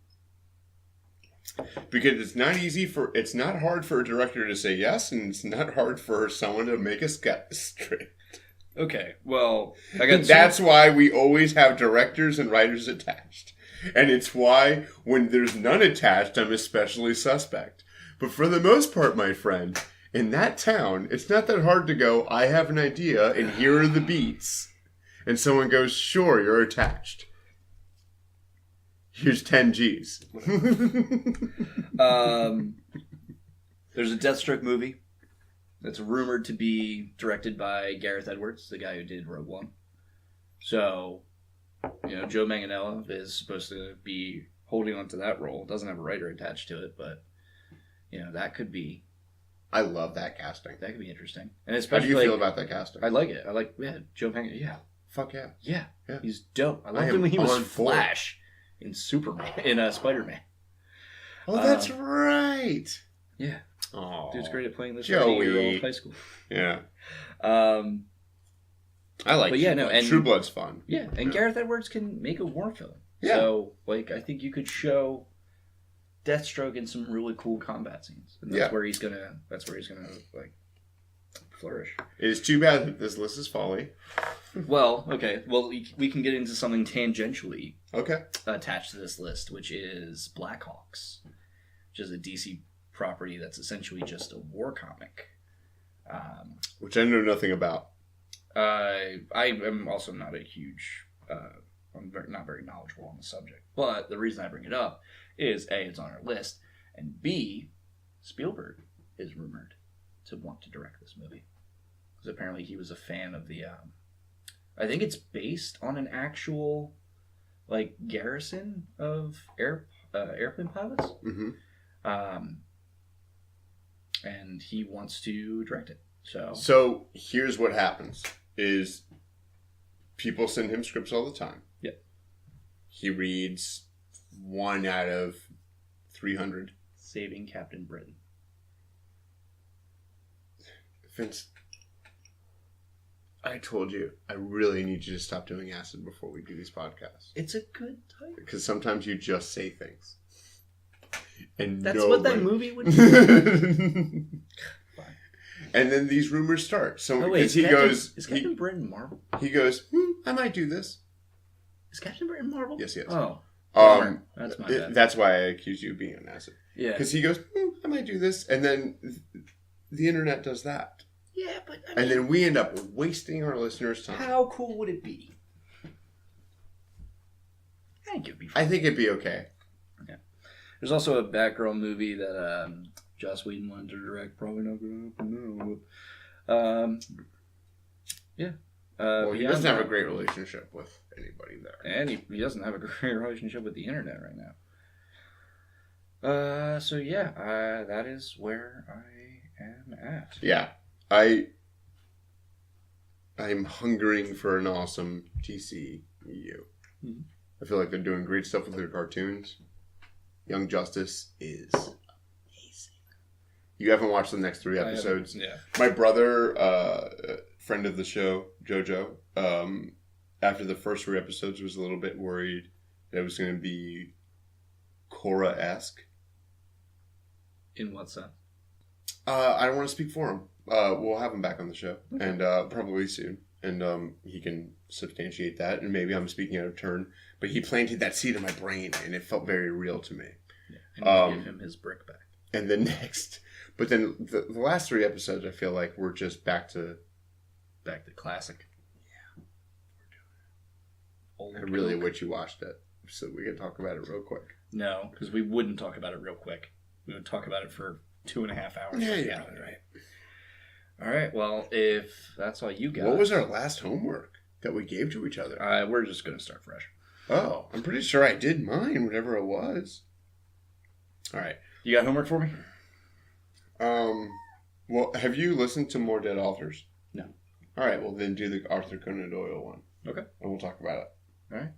Because it's not hard for a director to say yes, and it's not hard for someone to make a script. Okay, well, that's why we always have directors and writers attached. And it's why when there's none attached, I'm especially suspect. But for the most part, my friend, in that town, it's not that hard to go, I have an idea, and here are the beats. And someone goes, sure, you're attached. Here's 10 G's. There's a Deathstroke movie that's rumored to be directed by Gareth Edwards, the guy who did Rogue One. So, Joe Manganiello is supposed to be holding on to that role. Doesn't have a writer attached to it, but, that could be... I love that casting. That could be interesting. And especially, how do you feel about that casting? I like it. Joe Manganiello. Yeah. Fuck yeah. Yeah. Yeah. He's dope. I loved him when he was Flash in Superman, in Spider-Man. Oh, that's right. Yeah. Oh, dude's great at playing this Joey. 8-year-old high school. Yeah. I like. But and True Blood's fun. Yeah, and Gareth Edwards can make a war film. Yeah. So, I think you could show Deathstroke in some really cool combat scenes, and that's where he's gonna. Flourish. It is too bad that this list is folly. Well, okay. Well, we can get into something tangentially attached to this list, which is Blackhawks, which is a DC property that's essentially just a war comic. Which I know nothing about. I am also not a huge... I'm not very knowledgeable on the subject. But the reason I bring it up is A, it's on our list, and B, Spielberg is rumored to want to direct this movie. Because apparently he was a fan of the... I think it's based on an actual, garrison of airplane pilots. Mm-hmm. And he wants to direct it. So here's what happens: is people send him scripts all the time. Yep. He reads 1 out of 300. Saving Captain Britain. Vince, I told you, I really need you to stop doing acid before we do these podcasts. It's a good time. Because sometimes you just say things. And that's what that movie would be. Fine. And then these rumors start. So is Captain Britain Marvel? He goes, I might do this. Is Captain Britain Marvel? Yes, he is. Oh. That's my bad. That's why I accused you of being on acid. Yeah. Because he goes, I might do this. And then the internet does that. Yeah, but and then we end up wasting our listeners' time. How cool would it be? I think it'd be fun. I think it'd be okay. Yeah. There's also a Batgirl movie that Joss Whedon wanted to direct. Probably not going to happen. Yeah. Well, he doesn't have a great relationship with anybody there. And he doesn't have a great relationship with the internet right now. So yeah, that is where I am at. Yeah. I'm hungering for an awesome DCEU. Mm-hmm. I feel like they're doing great stuff with their cartoons. Young Justice is amazing. You haven't watched the next 3 episodes? Yeah. My brother, friend of the show, Jojo, after the first 3 episodes was a little bit worried that it was going to be Korra-esque. In what sense? I don't want to speak for him. We'll have him back on the show, okay. And probably soon. And he can substantiate that. And maybe I'm speaking out of turn, but he planted that seed in my brain, and it felt very real to me. Yeah, and give him his brick back. And then but then the last 3 episodes, I feel like we're just back to classic. Yeah, we're doing it. I really wish you watched it, so we could talk about it real quick. No, because we wouldn't talk about it real quick. We would talk about it for 2.5 hours. Yeah. Right. All right. Well, if that's all you got. What was our last homework that we gave to each other? We're just going to start fresh. Oh, I'm pretty sure I did mine, whatever it was. All right. You got homework for me? Well, have you listened to more Dead Authors? No. All right. Well, then do the Arthur Conan Doyle one. Okay. And we'll talk about it. All right.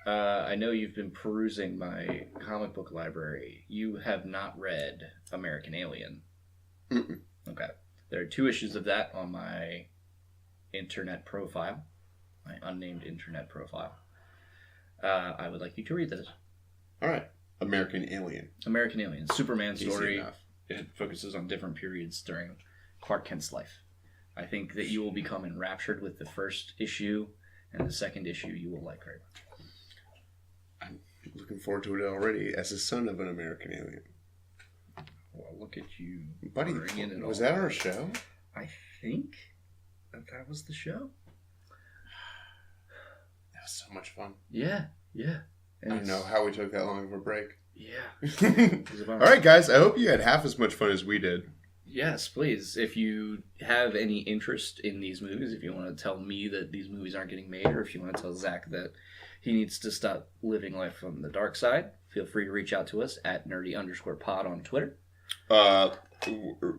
I know you've been perusing my comic book library. You have not read American Alien. Mm-mm. Okay. There are 2 issues of that on my internet profile, my unnamed internet profile. I would like you to read those. All right. American Alien. American Alien. Superman Easy story. enough. It focuses on different periods during Clark Kent's life. I think that you will become enraptured with the first issue, and the second issue you will like very much. I'm looking forward to it already as a son of an American Alien. Well, look at you. Buddy, was that our show? I think that was the show. That was so much fun. Yeah. And I don't know how we took that long of a break. Yeah. All right, guys. I hope you had half as much fun as we did. Yes, please. If you have any interest in these movies, if you want to tell me that these movies aren't getting made, or if you want to tell Zack that he needs to stop living life on the dark side, feel free to reach out to us at nerdy_pod on Twitter.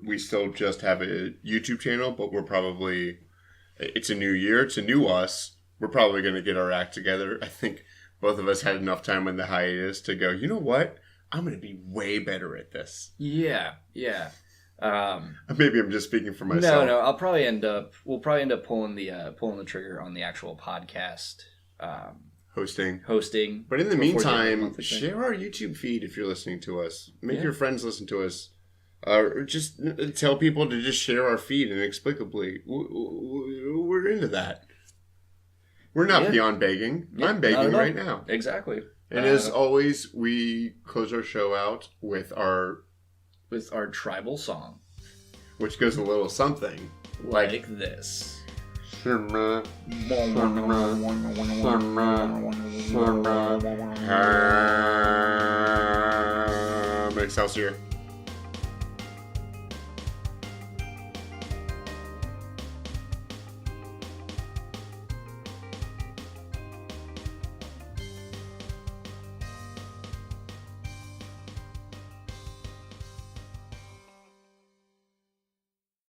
We still just have a YouTube channel, but it's a new year. It's a new us. We're probably going to get our act together. I think both of us had enough time in the hiatus to go, you know what? I'm going to be way better at this. Yeah. Maybe I'm just speaking for myself. No. We'll probably end up pulling the trigger on the actual podcast. Hosting. But in the meantime, share our YouTube feed if you're listening to us. Make your friends listen to us. Or just tell people to just share our feed inexplicably. We're into that. We're not beyond begging. I'm begging right now. Exactly. And as always, we close our show out with our tribal song, which goes a little something like this. Excelsior.